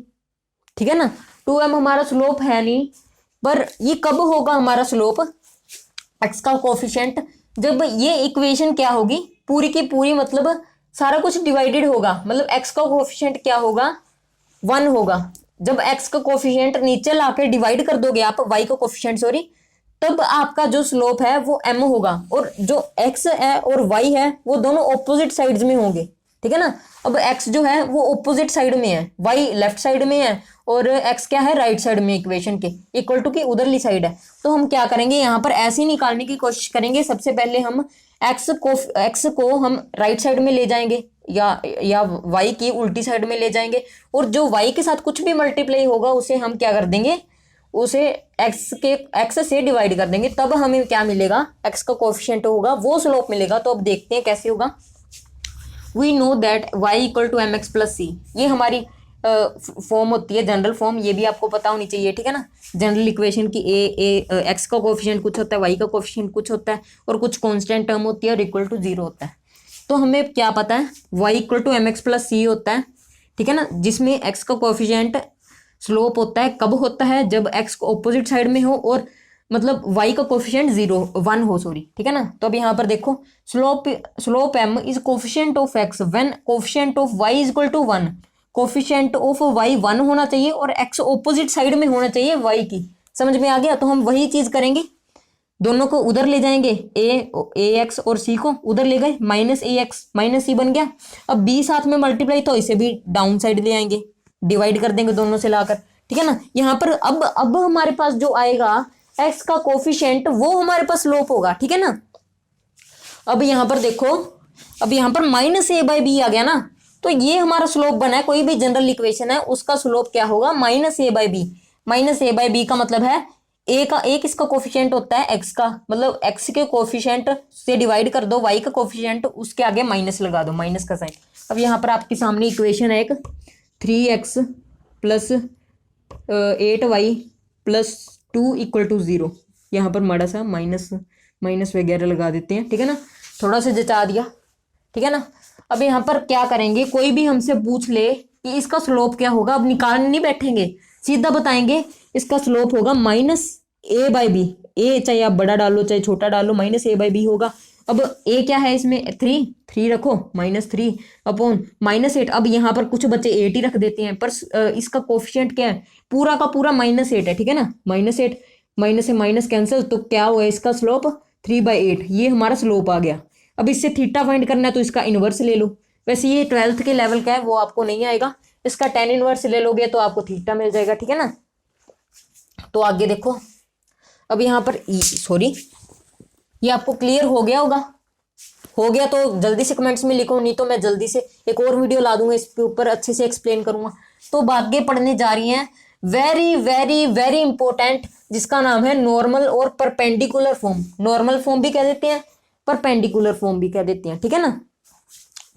Speaker 1: ठीक है ना। 2m हमारा स्लोप है नहीं, पर ये कब होगा हमारा स्लोप एक्स का कोफिशिएंट, जब ये इक्वेशन क्या होगी, पूरी की पूरी मतलब सारा कुछ डिवाइडेड होगा, मतलब एक्स का कोफिशिएंट क्या होगा, 1 होगा। जब एक्स का कोफिशिएंट नीचे लाके डिवाइड कर दोगे आप वाई का कोफिशिएंट, सॉरी, तब आपका जो स्लोप है वो m होगा। और जो x है और y है वो दोनों ऑपोजिट साइड्स में होंगे, ठीक है ना। अब x जो है वो ऑपोजिट साइड में है, y लेफ्ट साइड में है और x क्या है, राइट साइड में इक्वेशन के, इक्वल टू की उधरली साइड है। तो हम क्या करेंगे, यहाँ पर ऐसे ही निकालने की कोशिश करेंगे। सबसे पहले हम x को हम राइट साइड में ले जाएंगे या y की उल्टी साइड में ले जाएंगे, और जो y के साथ कुछ भी मल्टीप्लाई होगा उसे हम क्या कर देंगे, उसे x से डिवाइड कर देंगे, तब हमें क्या मिलेगा, x का कोफिशिएंट होगा वो स्लोप मिलेगा। तो अब देखते हैं कैसे होगा। We know that y equal to m x plus c, ये हमारी फॉर्म होती है, जनरल फॉर्म, ये भी आपको पता होनी चाहिए, ठीक है ना। जनरल इक्वेशन की एक्स का कोफिशिएंट कुछ होता है, y का कोफिशिएंट कुछ होता है, और कुछ कांस्टेंट टर्म होती है और इक्वल टू 0 होता है। तो हमें क्या पता है, y equal to m x plus c होता है, ठीक है ना, जिसमें x का कोफिशिएंट स्लोप होता है, कब होता है, जब x को ऑपोजिट साइड में हो और मतलब y का कोफिशिएंट 1 हो, सॉरी, ठीक है ना। तो अब यहाँ पर देखो, slope m is coefficient of x when coefficient of y is equal to 1। Coefficient of y 1 होना चाहिए और x ऑपोजिट साइड में होना चाहिए y की। समझ में आ गया। तो हम वही चीज करेंगे, दोनों को उधर ले जाएंगे, ax और c को उधर ले गए, माइनस ax माइनस c बन गया। अब b साथ में मल्टीप्लाई, तो इसे भी डाउन साइड ले आएंगे, डिवाइड कर देंगे दोनों से लाकर, ठीक है ना। यहाँ पर अब हमारे पास जो आएगा x का कोफिशिएंट वो हमारे पास स्लोप होगा, ठीक है ना। अब यहाँ पर देखो, अब यहाँ पर माइनस a बाई बी आ गया ना, तो ये हमारा स्लोप बना है। कोई भी जनरल इक्वेशन है उसका स्लोप क्या होगा, minus a by b. Minus a by b का मतलब है a किसका कोफिशिएंट होता है, x का, मतलब x के कोफिशिएंट से डिवाइड कर दो y का कोफिशिएंट, उसके आगे माइनस लगा दो, माइनस का साइन। अब यहाँ पर आपके सामने इक्वेशन है एक 3x plus 8y plus 2 equal to 0। यहाँ पर माड़ा सा माइनस वगैरह लगा देते हैं, ठीक है ना, थोड़ा सा जचा दिया, ठीक है ना। अब यहाँ पर क्या करेंगे, कोई भी हमसे पूछ ले कि इसका स्लोप क्या होगा, अब निकालने नहीं बैठेंगे, सीधा बताएंगे इसका स्लोप होगा माइनस a बाई बी। ए चाहे आप बड़ा डालो चाहे छोटा डालो, माइनस a बाई बी होगा। अब a क्या है इसमें, 3 रखो, -3 अपॉन -8। अब यहाँ पर कुछ बच्चे 8 ही रख देते हैं, पर इसका कोफिशिएंट क्या है, पूरा का पूरा -8 है, ठीक है ना। -8 माइनस से माइनस कैंसिल, तो क्या हुआ इसका स्लोप 3/8, ये हमारा स्लोप आ गया। अब इससे थीटा फाइंड करना है तो इसका इनवर्स ले लो। वैसे ये 12th के लेवल का है, वो आपको नहीं आएगा, इसका tan इनवर्स ले लोगे तो आपको थीटा मिल जाएगा, ठीक है ना। तो आगे देखो, अब यहाँ पर सॉरी, ये आपको क्लियर हो गया होगा, हो गया तो जल्दी से कमेंट्स में लिखो, नहीं तो मैं जल्दी से एक और वीडियो ला दूंगा, इसके ऊपर अच्छे से एक्सप्लेन करूंगा। तो आगे पढ़ने जा रही हैं वेरी वेरी वेरी इंपॉर्टेंट, जिसका नाम है नॉर्मल और परपेंडिकुलर फॉर्म। नॉर्मल फॉर्म भी कह देते हैं, परपेंडिकुलर फॉर्म भी कह देते हैं, ठीक है ना।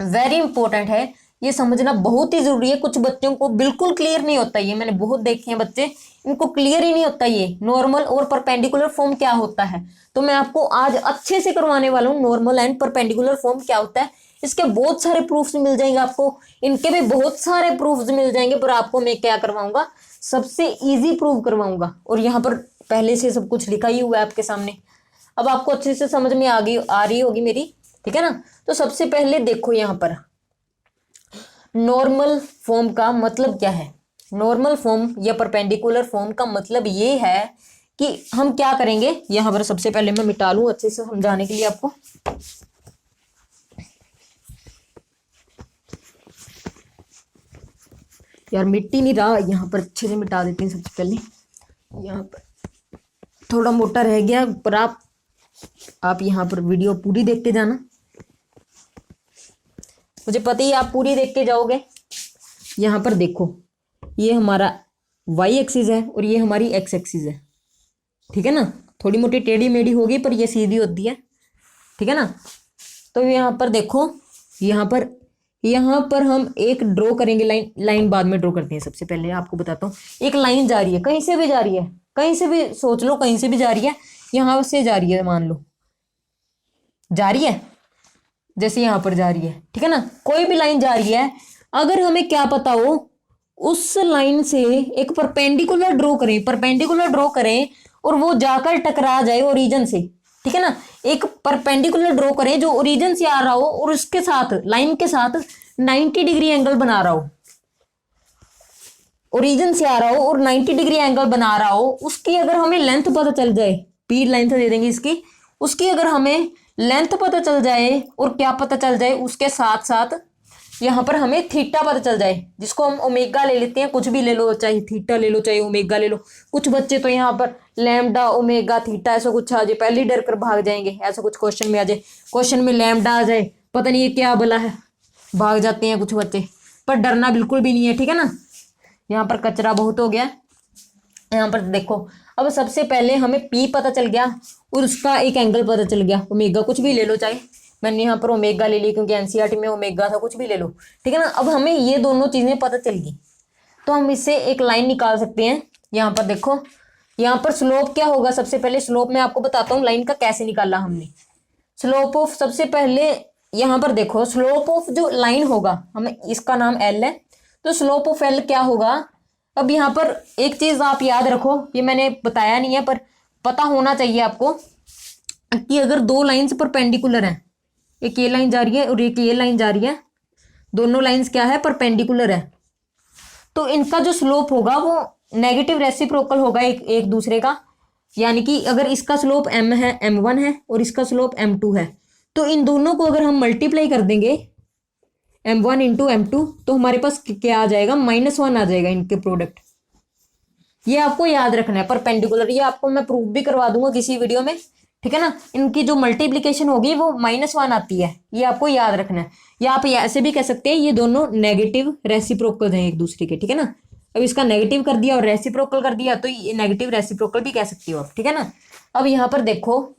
Speaker 1: वेरी इंपॉर्टेंट है ये समझना बहुत ही जरूरी है। कुछ बच्चों को बिल्कुल क्लियर नहीं होता, ये मैंने बहुत देखे हैं बच्चे, इनको क्लियर ही नहीं होता ये नॉर्मल और परपेंडिकुलर फॉर्म क्या होता है। तो मैं आपको आज अच्छे से करवाने वाला हूँ नॉर्मल एंड परपेंडिकुलर फॉर्म क्या होता है। इसके बहुत सारे प्रूफ्स मिल जाएंगे आपको, इनके भी बहुत सारे प्रूफ्स मिल जाएंगे, पर आपको मैं क्या करवाऊंगा, सबसे इजी प्रूफ करवाऊंगा। और यहाँ पर पहले से सब कुछ लिखा ही हुआ है आपके सामने, अब आपको अच्छे से समझ में आ रही होगी मेरी, ठीक है ना। तो सबसे पहले देखो यहाँ पर नॉर्मल फॉर्म का मतलब क्या है। नॉर्मल फॉर्म या परपेंडिकुलर फॉर्म का मतलब ये है कि हम क्या करेंगे। यहाँ पर सबसे पहले मैं मिटा लूं अच्छे से समझाने के लिए आपको। यार मिट्टी नहीं रहा, यहाँ पर अच्छे से मिटा देते हैं। सबसे पहले यहाँ पर थोड़ा मोटा रह गया, पर आप यहाँ पर वीडियो पूरी देख के जाना, मुझे पता ही आप पूरी देख के जाओगे। यहाँ पर देखो ये हमारा वाई एक्सिस है और ये हमारी एक्स एक्सिस है, ठीक है ना। थोड़ी मोटी टेढ़ी मेढ़ी होगी पर ये सीधी होती है, ठीक है ना। तो यहाँ पर देखो, यहाँ पर हम एक ड्रॉ करेंगे लाइन बाद में ड्रॉ करते हैं। सबसे पहले आपको बताता हूँ, एक लाइन जा रही है, कहीं से भी जा रही है, कहीं से भी सोच लो, कहीं से भी जा रही है, यहाँ से जा रही है, मान लो जा रही है, जैसे यहाँ पर जा रही है, ठीक है ना। कोई भी लाइन जा रही है, अगर हमें क्या पता हो उस लाइन से एक परपेंडिकुलर ड्रॉ करें और वो जाकर टकरा जाए ओरिजिन से, ठीक है ना। एक परपेंडिकुलर ड्रॉ करें जो ओरिजिन से आ रहा हो और उसके साथ लाइन के साथ 90 डिग्री एंगल बना रहा हो, ओरिजिन से आ रहा हो और 90 डिग्री एंगल बना रहा हो, उसकी अगर हमें लेंथ पता चल जाए, पी लेंथ दे देंगे इसकी, उसकी अगर हमें लेंथ पता चल जाए और क्या पता चल जाए, उसके साथ साथ यहाँ पर हमें थीटा पता चल जाए, जिसको हम ओमेगा ले लेते हैं, कुछ भी ले लो, चाहे थीटा ले लो चाहे ओमेगा ले लो। कुछ बच्चे तो यहाँ पर लैम्डा ओमेगा थीटा ऐसा कुछ आ जाए, पहले ही डर कर भाग जाएंगे, ऐसा कुछ क्वेश्चन में आ जाए, क्वेश्चन में लैम्डा आ जाए, पता नहीं ये क्या भला है, भाग जाते हैं कुछ बच्चे। पर डरना बिल्कुल भी नहीं है, ठीक है ना। यहाँ पर कचरा बहुत हो गया। यहाँ पर देखो, अब सबसे पहले हमें पी पता चल गया और उसका एक एंगल पता चल गया, ओमेगा कुछ भी ले लो, चाहे मैंने यहाँ पर ओमेगा ले ली क्योंकि एनसीईआरटी में ओमेगा था, कुछ भी ले लो, ठीक है ना। अब हमें ये दोनों चीजें पता चल गई, तो हम इससे एक लाइन निकाल सकते हैं। यहाँ पर देखो, यहाँ पर स्लोप क्या होगा, सबसे पहले स्लोप मैं आपको बताता हूँ लाइन का कैसे निकाला हमने। स्लोप ऑफ, सबसे पहले यहाँ पर देखो, स्लोप ऑफ जो लाइन होगा, हमें इसका नाम एल है, तो स्लोप ऑफ एल क्या होगा। अब यहाँ पर एक चीज आप याद रखो, ये मैंने बताया नहीं है पर पता होना चाहिए आपको, कि अगर दो लाइंस परपेंडिकुलर हैं, एक ये लाइन जा रही है और एक ये लाइन जा रही है, दोनों लाइंस क्या है, परपेंडिकुलर है, तो इनका जो स्लोप होगा वो नेगेटिव रेसिप्रोकल होगा एक दूसरे का। यानी कि अगर इसका स्लोप m है, m1 है, और इसका स्लोप m2 है, तो इन दोनों को अगर हम मल्टीप्लाई कर देंगे m1 इंटू m2, तो हमारे पास क्या आ जाएगा, -1 आ जाएगा इनके प्रोडक्ट। ये आपको याद रखना है, परपेंडिकुलर, ये आपको मैं प्रूफ भी करवा दूंगा किसी वीडियो में, ठीक है ना। इनकी जो मल्टीप्लिकेशन होगी वो -1 आती है, ये आपको याद रखना है। या आप ऐसे भी कह सकते हैं, ये दोनों नेगेटिव रेसिप्रोकल हैं एक दूसरे के, ठीक है ना। अब इसका नेगेटिव कर दिया और रेसिप्रोकल कर दिया, तो ये नेगेटिव रेसिप्रोकल भी कह सकती हो आप, ठीक है ना। अब यहाँ पर देखो,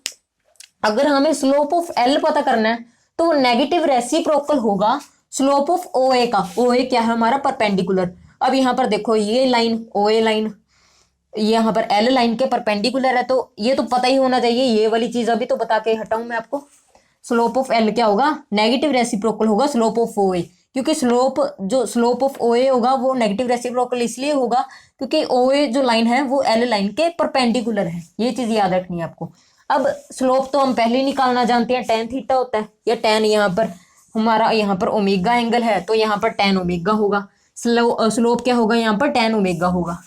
Speaker 1: अगर हमें स्लोप ऑफ एल पता करना है तो वो नेगेटिव रेसिप्रोकल होगा स्लोप ऑफ ओ ए का। ओ ए क्या है, हमारा परपेंडिकुलर। अब यहाँ पर देखो, ये लाइन ओ ए लाइन यहाँ पर एल लाइन के परपेंडिकुलर है, तो ये तो पता ही होना चाहिए, ये वाली चीज अभी तो बता के हटाऊं मैं आपको। स्लोप ऑफ एल क्या होगा, नेगेटिव रेसिप्रोकल होगा स्लोप ऑफ ओ ए, क्योंकि स्लोप ऑफ ओ ए होगा वो नेगेटिव रेसिप्रोकल इसलिए होगा क्योंकि ओ ए जो लाइन है वो एल लाइन के परपेंडिकुलर है, ये चीज याद रखनी है आपको। अब स्लोप तो हम पहले ही निकालना जानते हैं, टेन थीटा होता है, या टेन यहाँ पर हमारा यहाँ पर ओमेगा एंगल है, तो यहाँ पर टेन ओमेगा होगा। स्लोप क्या होगा, यहाँ पर टेन ओमेगा होगा,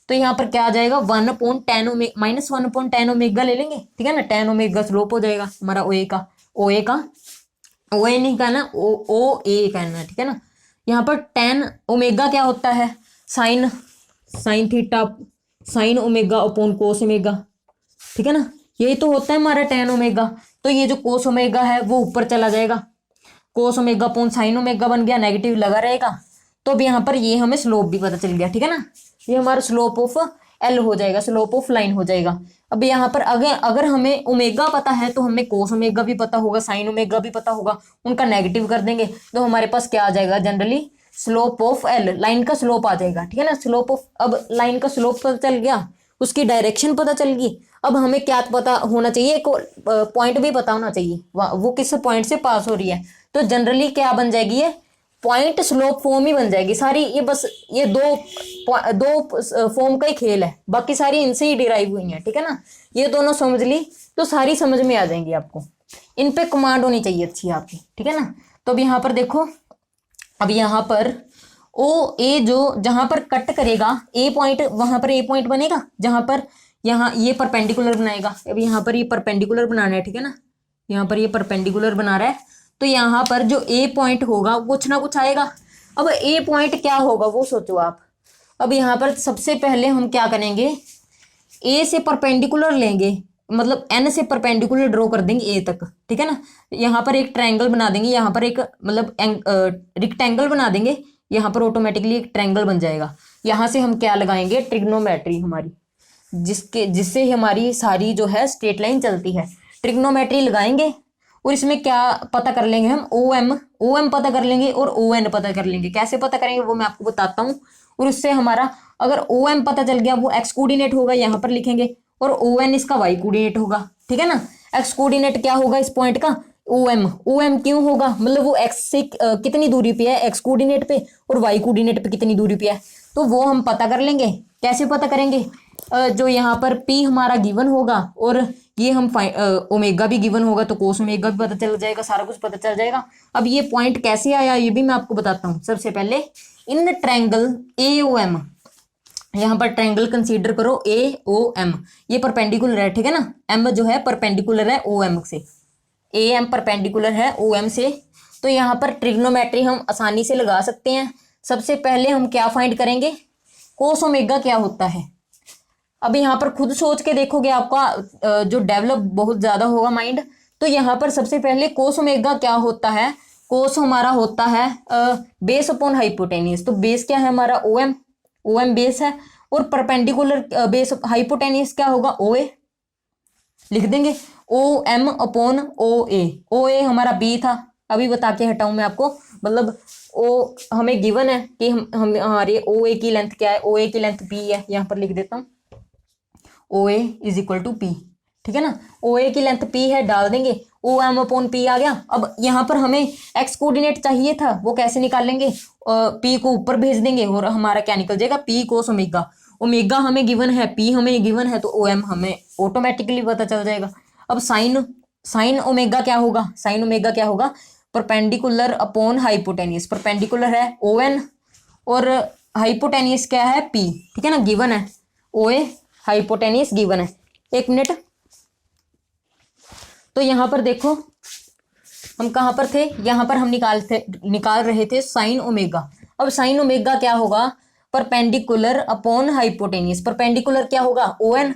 Speaker 1: तो यहाँ पर क्या आ जाएगा, -1/10 ओमेगा ले लेंगे, ठीक है ना। 10 ओमेगा स्लोप हो जाएगा हमारा ओ ए नहीं कहना, ओ ए कहना, ठीक है ना। यहाँ पर 10 ओमेगा क्या होता है, sine theta sine omega upon कोस ओमेगा, ठीक है ना। यही तो होता है हमारा 10 ओमेगा, तो ये जो कोस ओमेगा है वो ऊपर चला जाएगा, कोस ओमेगा अपॉन साइन ओमेगा बन गया, नेगेटिव लगा रहेगा। तो अब यहाँ पर ये हमें स्लोप भी पता चल गया, ठीक है ना। ये हमारा स्लोप ऑफ एल हो जाएगा, स्लोप ऑफ लाइन हो जाएगा। अब यहाँ पर अगर अगर हमें ओमेगा पता है तो हमें कोस ओमेगा भी पता होगा, साइन ओमेगा भी पता होगा, उनका नेगेटिव कर देंगे तो हमारे पास क्या आ जाएगा, generally slope of L, line का स्लोप आ जाएगा, ठीक है ना। स्लोप ऑफ, अब लाइन का स्लोप पता चल गया, उसकी डायरेक्शन पता चल गई। अब हमें क्या पता होना चाहिए, एक पॉइंट भी पता होना चाहिए, वो किस पॉइंट से पास हो रही है। तो जनरली क्या बन जाएगी, ये पॉइंट स्लोप फॉर्म ही बन जाएगी सारी। ये बस ये दो फॉर्म का ही खेल है, बाकी सारी इनसे ही डिराइव हुई है, ठीक है ना। ये दोनों समझ ली तो सारी समझ में आ जाएंगी आपको, इन पे कमांड होनी चाहिए अच्छी आपकी, ठीक है ना। तो अब यहाँ पर देखो, अब यहाँ पर ओ ए जो जहां पर कट करेगा ए पॉइंट, वहां पर ए पॉइंट बनेगा, जहां पर यहाँ ये परपेंडिकुलर बनाएगा। अब यहाँ पर ये परपेंडिकुलर बनाना है, ठीक है ना, यहाँ पर ये परपेंडिकुलर बना रहा है, तो यहाँ पर जो ए पॉइंट होगा कुछ ना कुछ आएगा। अब ए पॉइंट क्या होगा वो सोचो आप। अब यहाँ पर सबसे पहले हम क्या करेंगे, ए से परपेंडिकुलर लेंगे, मतलब एन से परपेंडिकुलर ड्रॉ कर देंगे ए तक, ठीक है ना। यहाँ पर एक ट्रायंगल बना देंगे, यहाँ पर एक मतलब रेक्टेंगल बना देंगे, यहाँ पर ऑटोमेटिकली एक ट्रायंगल बन जाएगा। यहाँ से हम क्या लगाएंगे, ट्रिग्नोमेट्री हमारी, जिससे हमारी सारी जो है स्ट्रेट लाइन चलती है। ट्रिग्नोमेट्री लगाएंगे और इसमें क्या पता कर लेंगे हम, ओ एम पता कर लेंगे और ओ एन पता कर लेंगे। कैसे पता करेंगे वो मैं आपको बताता हूँ। और उससे हमारा अगर ओ एम पता चल गया, वो एक्स कोऑर्डिनेट होगा, यहाँ पर लिखेंगे, और ओ एन इसका वाई कोऑर्डिनेट होगा, ठीक है ना। एक्स कोऑर्डिनेट क्या होगा इस पॉइंट का, ओ एम क्यों होगा, मतलब वो एक्स से कितनी दूरी पे है एक्स कोऑर्डिनेट पे, और वाई कोऑर्डिनेट पे कितनी दूरी पे है, तो वो हम पता कर लेंगे। कैसे पता करेंगे, जो यहाँ पर P हमारा गिवन होगा और ये हम ओमेगा भी गिवन होगा, तो कोस ओमेगा भी पता चल जाएगा, सारा कुछ पता चल जाएगा। अब ये पॉइंट कैसे आया ये भी मैं आपको बताता हूँ। सबसे पहले in triangle A O M, यहाँ पर ट्रायंगल कंसीडर करो ए ओ एम, ये परपेंडिकुलर है, ठीक है ना। एम जो है परपेंडिकुलर है ओ एम से, ए एम परपेंडिकुलर है ओ एम से। तो यहाँ पर ट्रिग्नोमेट्री हम आसानी से लगा सकते हैं। सबसे पहले हम क्या फाइंड करेंगे, कोस ओमेगा क्या होता है। अब यहाँ पर खुद सोच के देखोगे, आपका जो डेवलप बहुत ज्यादा होगा माइंड। तो यहाँ पर सबसे पहले कोस ओमेगा क्या होता है, कोस हमारा होता है बेस अपॉन हाइपोटेनियस। तो बेस क्या है हमारा, ओ एम बेस है, और परपेंडिकुलर बेस हाइपोटेनियस क्या होगा, ओ ए लिख देंगे, ओ एम अपॉन ओ ए हमारा बी था, अभी बता के हटाऊं मैं आपको। मतलब ओ हमें गिवन है कि हम हमारे ओ ए की लेंथ क्या है, ओ ए की लेंथ पी है, यहाँ पर लिख देता हूँ ओ ए इज इक्वल टू पी, ठीक है ना। ओ ए की लेंथ पी है, डाल देंगे, ओ एम अपॉन पी आ गया। अब यहाँ पर हमें एक्स कोऑर्डिनेट चाहिए था, वो कैसे निकालेंगे, पी को ऊपर भेज देंगे और हमारा क्या निकल जाएगा, पी कोस ओमेगा। ओमेगा हमें गिवन है, पी हमें गिवन है, तो ओ एम हमें ऑटोमेटिकली पता चल जाएगा। अब साइन ओमेगा क्या होगा, साइन ओमेगा क्या होगा, परपेंडिकुलर अपॉन हाइपोटेनियस। परपेंडिकुलर है ओ एन और हाइपोटेनियस क्या है पी, ठीक है ना, गिवन है ओ ए, हाइपोटेनियस गिवन है। एक मिनट, तो यहाँ पर देखो हम कहाँ पर थे, यहाँ पर हम निकाल रहे थे साइन ओमेगा। अब साइन ओमेगा क्या होगा, परपेंडिकुलर अपॉन हाइपोटेनियस। परपेंडिकुलर क्या होगा, ओ एन।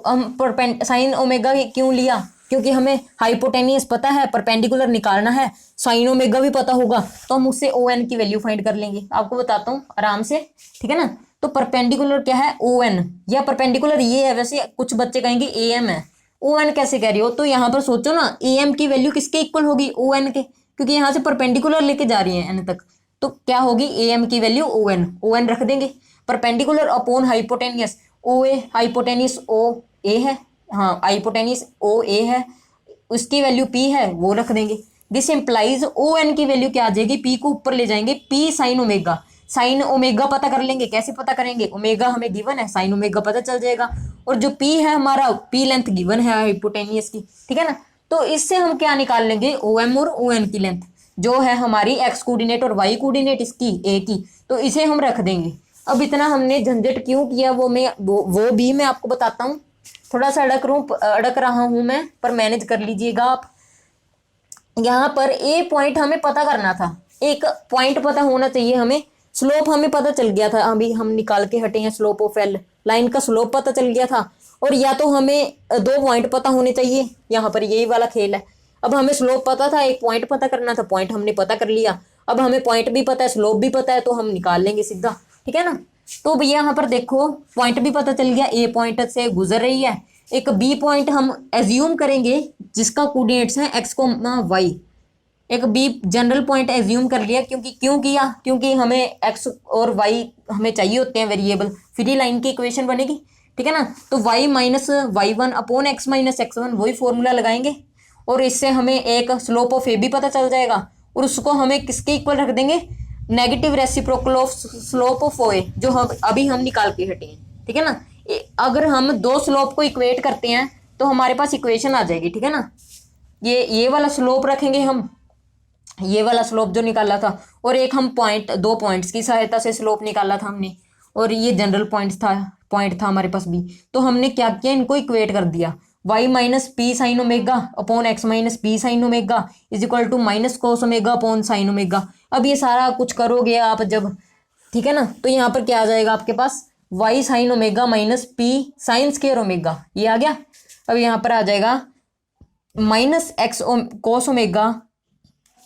Speaker 1: हम साइन ओमेगा क्यों लिया, क्योंकि हमें हाइपोटेनियस पता है, परपेंडिकुलर निकालना है, साइन ओमेगा भी पता होगा, तो हम उससे ओ एन की वैल्यू फाइंड कर लेंगे। आपको बताता हूँ आराम से, ठीक है ना। तो परपेंडिकुलर क्या है, ओ एन, या परपेंडिकुलर ये है, वैसे कुछ बच्चे कहेंगे ए एम है, ओ एन कैसे कह रही हो। तो यहाँ पर सोचो ना, ए एम की वैल्यू किसके इक्वल होगी, ओ एन के, क्योंकि यहाँ से परपेंडिकुलर लेके जा रही है एन तक, तो क्या होगी ए एम की वैल्यू ओ एन रख देंगे। परपेंडिकुलर अपॉन हाइपोटेनियस, ओ ए हाइपोटेनियस ओ ए है, हाँ हाइपोटेनियस ओ ए है, उसकी वैल्यू पी है, वो रख देंगे। दिस इंप्लाइज ओ एन की वैल्यू क्या आ जाएगी, पी को ऊपर ले जाएंगे, P sine omega. Sine omega पता कर लेंगे, कैसे पता करेंगे, ओमेगा हमें गिवन है, साइन ओमेगा पता चल जाएगा, और जो पी है हमारा, पी लेंथ गिवन है हाइपोटेनियस की, ठीक है ना। तो इससे हम क्या निकाल लेंगे, ओ एम और ओ एन की लेंथ, जो है हमारी एक्स कोऑर्डिनेट और वाई कोऑर्डिनेट इसकी ए की, तो इसे हम रख देंगे। अब इतना हमने झंझट क्यों किया, वो भी मैं आपको बताता हूँ। थोड़ा सा अड़क रहा हूं मैं, पर मैनेज कर लीजिएगा आप। यहाँ पर ए पॉइंट हमें पता करना था, एक पॉइंट पता होना चाहिए हमें। स्लोप हमें पता चल गया था, अभी हम निकाल के हटे हैं, स्लोप ऑफ एल, लाइन का स्लोप पता चल गया था। और या तो हमें दो पॉइंट पता होने चाहिए, यहाँ पर यही वाला खेल है। अब हमें स्लोप पता था, एक पॉइंट पता करना था, पॉइंट हमने पता कर लिया। अब हमें पॉइंट भी पता है, स्लोप भी पता है, तो हम निकाल लेंगे सीधा, ठीक है ना। तो भैया यहाँ पर देखो, पॉइंट भी पता चल गया, ए पॉइंट से गुजर रही है, एक बी पॉइंट हम एज्यूम करेंगे जिसका कोऑर्डिनेट्स है एक्स को वाई। एक बी जनरल पॉइंट एज्यूम कर लिया, क्योंकि क्यों किया, क्योंकि हमें एक्स और वाई हमें चाहिए होते हैं वेरिएबल, फ्री लाइन की इक्वेशन बनेगी, ठीक है ना। तो y minus y one upon x minus x one, वही फॉर्मूला लगाएंगे और इससे हमें एक स्लोप ऑफ ए भी पता चल जाएगा और उसको हमें किसके इक्वल रख देंगे, negative reciprocal of slope of O A, जो हम अभी निकाल के हटे हैं, ठीक है ना। अगर हम दो स्लोप को इक्वेट करते हैं तो हमारे पास इक्वेशन आ जाएगी, ठीक है ना। ये वाला स्लोप रखेंगे हम, ये वाला स्लोप जो निकाला था, और एक हम दो पॉइंट्स की सहायता से स्लोप निकाला था हमने, और ये जनरल पॉइंट था हमारे पास भी। तो हमने क्या किया, इनको इक्वेट कर दिया, y minus p sine omega upon x minus p sine omega is equal to minus cos omega upon sine omega. अब ये सारा कुछ करोगे आप जब, ठीक है ना, तो यहाँ पर क्या आ जाएगा आपके पास, y sine omega minus p sine square omega, ये आ गया। अब यहाँ पर आ जाएगा minus x cos omega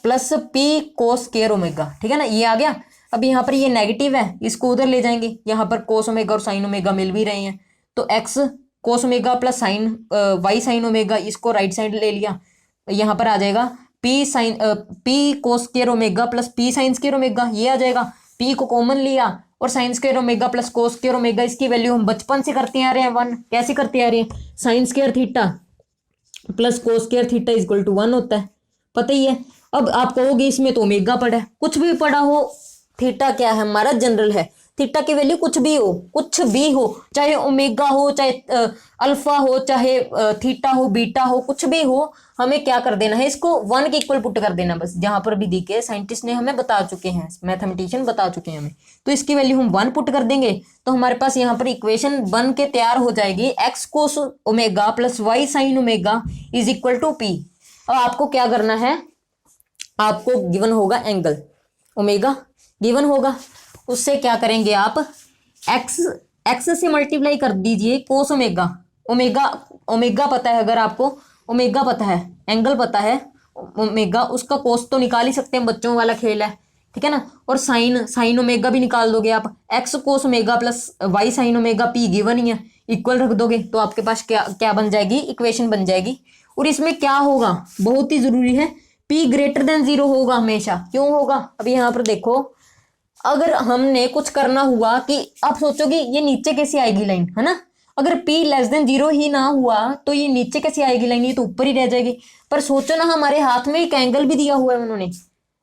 Speaker 1: plus P cos square omega, ठीक है ना, ये आ गया। अब यहाँ पर ये नेगेटिव है, इसको उधर ले जाएंगे, यहाँ पर कोस ओमेगा और साइन ओमेगा मिल भी रहे हैं, तो x cos omega plus sine y sine omega, इसको राइट साइड ले लिया, यहाँ पर आ जाएगा p cos square omega plus p sine square omega, ये आ जाएगा। पी को कॉमन लिया और sine square omega plus cos square omega, इसकी वैल्यू हम बचपन से करते आ रहे हैं 1, कैसे करते आ रहे हैं, sine square theta plus cos square theta is equal to 1 होता है, पता ही है। अब आप कहोगे इसमें तो ओमेगा पड़ा है, कुछ भी पड़ा हो, थीटा क्या है हमारा जनरल है, थीटा की वैल्यू कुछ भी हो, चाहे ओमेगा हो, चाहे अल्फा हो, चाहे थीटा हो, बीटा हो, कुछ भी हो, हमें क्या कर देना है, इसको 1 के इक्वल पुट कर देना बस। जहां पर भी दिखे साइंटिस्ट ने हमें बता चुके हैं, मैथमेटिशियन बता चुके हैं हमें, तो इसकी वैल्यू हम 1 पुट कर देंगे तो हमारे पास यहाँ पर इक्वेशन बन के तैयार हो जाएगी, x cos omega plus y sine omega is equal to p. अब आपको क्या करना है, आपको गिवन होगा एंगल ओमेगा, गिवन होगा, उससे क्या करेंगे आप, एक्स से मल्टीप्लाई कर दीजिए कोस ओमेगा, ओमेगा पता है, अगर आपको ओमेगा पता है, एंगल पता है ओमेगा, उसका कोस तो निकाल ही सकते हैं, बच्चों वाला खेल है, ठीक है ना। और साइन ओमेगा भी निकाल दोगे आप, x cos omega plus y sine omega, p given ही है, इक्वल रख दोगे तो आपके पास क्या बन जाएगी, इक्वेशन बन जाएगी। और इसमें क्या होगा, बहुत ही जरूरी है, पी ग्रेटर देन 0 होगा हमेशा। क्यों होगा, अभी यहाँ पर देखो, अगर हमने कुछ करना हुआ कि आप सोचोगे ये नीचे कैसे आएगी लाइन, है ना, अगर P लेस देन 0 ही ना हुआ तो ये नीचे कैसे आएगी लाइन, ये तो ऊपर ही रह जाएगी। पर सोचो ना, हमारे हाथ में एक एंगल भी दिया हुआ है उन्होंने,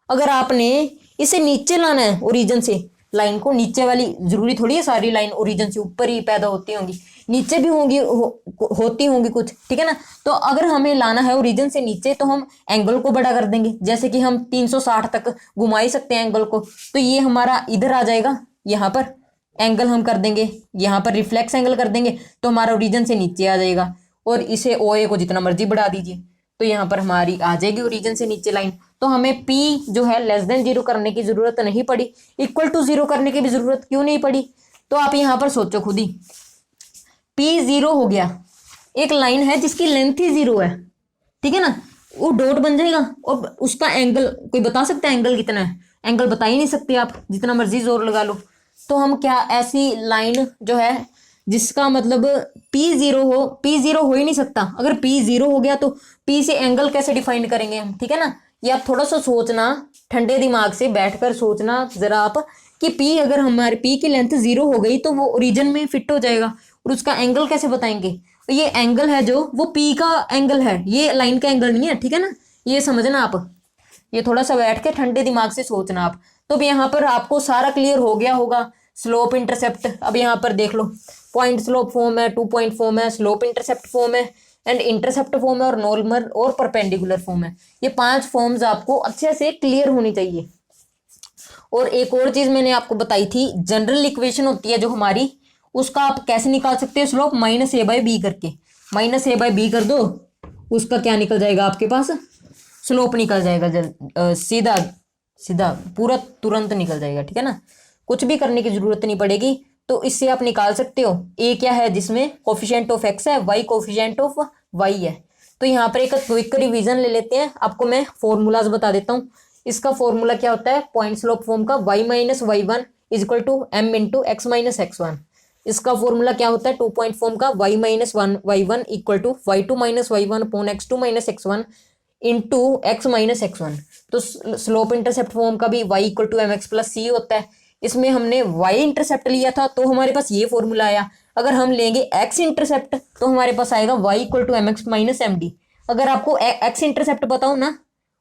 Speaker 1: अगर आपने इसे नीचे लाना है ओरिजिन से, लाइन को नीचे वाली, जरूरी थोड़ी है सारी लाइन ओरिजिन से ऊपर ही पैदा होती होंगी, नीचे भी होंगी, होती होंगी कुछ, ठीक है ना। तो अगर हमें लाना है ओरिजिन से नीचे तो हम एंगल को बड़ा कर देंगे, जैसे कि हम 360 तक घुमा ही सकते हैं एंगल को, तो ये हमारा इधर आ जाएगा, यहाँ पर एंगल हम कर देंगे, यहाँ पर रिफ्लेक्स एंगल कर देंगे तो हमारा ओरिजिन से नीचे आ जाएगा। और इसे ओ ए को जितना मर्जी बढ़ा दीजिए तो यहाँ पर हमारी आ जाएगी ओरिजिन से नीचे लाइन। तो हमें P जो है लेस देन 0 करने की जरूरत नहीं पड़ी, इक्वल टू 0 करने की भी जरूरत क्यों नहीं पड़ी। तो आप यहाँ पर सोचो खुद ही, P 0 हो गया, एक लाइन है जिसकी लेंथ ही 0 है, ठीक है ना, वो डॉट बन जाएगा। और उसका एंगल कोई बता सकता है एंगल कितना है, एंगल बता ही नहीं सकते आप, जितना मर्जी जोर लगा लो। तो हम क्या, ऐसी लाइन जो है जिसका मतलब P0 हो ही नहीं सकता। अगर P0 हो गया तो P से एंगल कैसे डिफाइन करेंगे हम, ठीक है ना। ये आप थोड़ा सा सोचना, ठंडे दिमाग से बैठकर सोचना जरा आप, कि P अगर हमारे P की लेंथ 0 हो गई तो वो ओरिजिन में फिट हो जाएगा, और उसका एंगल कैसे बताएंगे। तो ये एंगल है जो, वो P का एंगल है, ये लाइन का एंगल नहीं है, ठीक है ना, ये समझना आप, ये थोड़ा सा बैठ के ठंडे दिमाग से सोचना आप। तो यहाँ पर आपको सारा क्लियर हो गया होगा, स्लोप इंटरसेप्ट। अब यहाँ पर देख लो, पॉइंट स्लोप फॉर्म है, 2 पॉइंट फॉर्म है, स्लोप इंटरसेप्ट फॉर्म है, एंड इंटरसेप्ट फॉर्म है, और नॉर्मल और परपेंडिकुलर फॉर्म है। ये 5 फॉर्म्स आपको अच्छे से क्लियर होनी चाहिए। और एक और चीज मैंने आपको बताई थी, जनरल इक्वेशन होती है जो हमारी, उसका आप कैसे निकाल सकते हो स्लोप, -a/b करके, -a/b कर दो, उसका क्या निकल जाएगा आपके पास, स्लोप निकल जाएगा, सीधा सीधा पूरा तुरंत निकल जाएगा, ठीक है ना, कुछ भी करने की जरूरत नहीं पड़ेगी। तो इससे आप निकाल सकते हो, ए क्या है जिसमें कोफिशिएंट ऑफ एक्स है, वाई कोफिशिएंट ऑफ वाई है। तो यहाँ पर एक क्विक रिवीजन ले लेते हैं, आपको मैं फॉर्मूलाज बता देता हूँ। इसका फॉर्मूला क्या होता है, पॉइंट स्लोप फॉर्म का, y minus y one is equal to m into x minus x one. इसका फॉर्मूला क्या होता है, 2 पॉइंट फॉर्म का, y minus one y one equal to y2 minus y one upon x2 minus x1 into x minus x1। तो slope intercept form का भी y equal to mx plus c होता है। इसमें हमने y इंटरसेप्ट लिया था तो हमारे पास ये फॉर्मूला आया। अगर हम लेंगे x इंटरसेप्ट तो हमारे पास आएगा y equal to mx minus md। अगर आपको x इंटरसेप्ट बताऊं ना,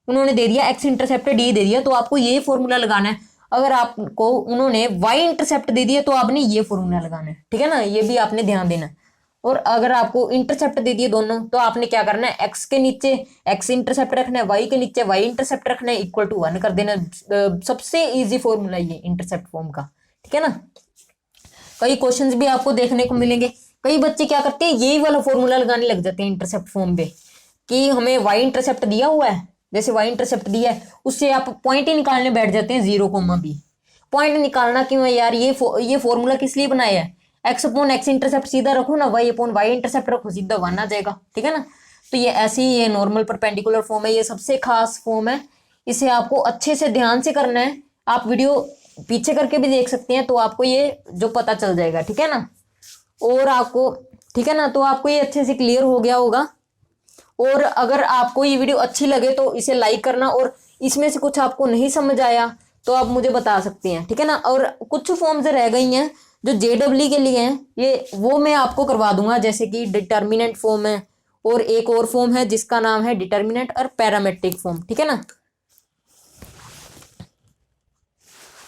Speaker 1: उन्होंने दे दिया x इंटरसेप्ट d दे दिया, तो आपको ये फॉर्मूला लगाना है। अगर आपको उन्होंने y इंटरसेप्ट दे दिया तो आपने ये फॉर्मूला लगाना है, ठीक है ना, ये भी आपने ध्यान देना है। और अगर आपको इंटरसेप्ट दे दिए दोनों तो आपने क्या करना है, x के नीचे x इंटरसेप्ट रखना है, y के नीचे y इंटरसेप्ट रखना है, इक्वल टू 1 कर देना। सबसे इजी फॉर्मूला ये इंटरसेप्ट फॉर्म का, ठीक है ना। कई क्वेश्चंस भी आपको देखने को मिलेंगे। कई बच्चे क्या करते हैं, यही वाला फॉर्मूला लगाने लग जाते हैं इंटरसेप्ट फॉर्म पे, कि हमें y इंटरसेप्ट दिया हुआ है, जैसे y इंटरसेप्ट दिया है उससे आप पॉइंट ही निकालने बैठ जाते हैं, 0, b। पॉइंट निकालना क्यों है यार, ये फॉर्मूला किस लिए बनाया है, x अपॉन x इंटरसेप्ट सीधा रखो ना, y अपॉन y इंटरसेप्ट रखो, सीधा 1 आ जाएगा, ठीक है ना। तो ये ऐसे ही ये नॉर्मल परपेंडिकुलर फॉर्म है, ये सबसे खास फॉर्म है। इसे आपको अच्छे से ध्यान से करना है। आप वीडियो पीछे करके भी देख सकते हैं तो आपको ये जो पता चल जाएगा, ठीक है ना। और आपको, ठीक है ना, तो आपको ये अच्छे से क्लियर हो गया होगा। और अगर आपको ये वीडियो अच्छी लगे तो इसे लाइक करना, और इसमें से कुछ आपको नहीं समझ आया तो आप मुझे बता सकते हैं, ठीक है ना। और कुछ फॉर्म्स रह गई हैं जो JEE के लिए हैं, ये वो मैं आपको करवा दूंगा, जैसे कि डिटर्मिनेंट फॉर्म है, और एक और फॉर्म है जिसका नाम है डिटर्मिनेंट और पैरामेट्रिक फॉर्म, ठीक है ना।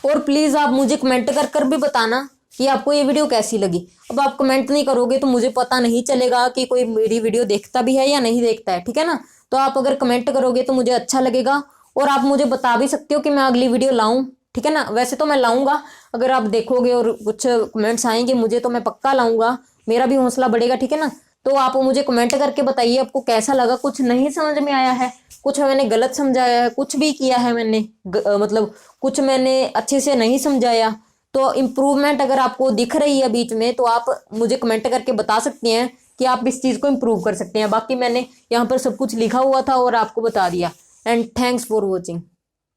Speaker 1: और प्लीज आप मुझे कमेंट कर कर भी बताना कि आपको ये वीडियो कैसी लगी। अब आप कमेंट नहीं करोगे तो मुझे पता नहीं चलेगा कि कोई मेरी वीडियो देखता भी है या नहीं देखता है, ठीक है ना। तो आप अगर कमेंट करोगे तो मुझे अच्छा लगेगा, और आप मुझे बता भी सकते हो कि मैं अगली वीडियो लाऊं, ठीक है ना। वैसे तो मैं लाऊंगा, अगर आप देखोगे और कुछ कमेंट्स आएंगे मुझे तो मैं पक्का लाऊंगा, मेरा भी हौसला बढ़ेगा, ठीक है ना। तो आप मुझे कमेंट करके बताइए आपको कैसा लगा, कुछ नहीं समझ में आया है, कुछ मैंने गलत समझाया है, कुछ भी किया है मैंने मतलब कुछ मैंने अच्छे से नहीं समझाया, तो इम्प्रूवमेंट अगर आपको दिख रही है बीच में तो आप मुझे कमेंट करके बता सकते हैं कि आप इस चीज़ को इम्प्रूव कर सकते हैं। बाकी मैंने यहाँ पर सब कुछ लिखा हुआ था और आपको बता दिया। And thanks for watching.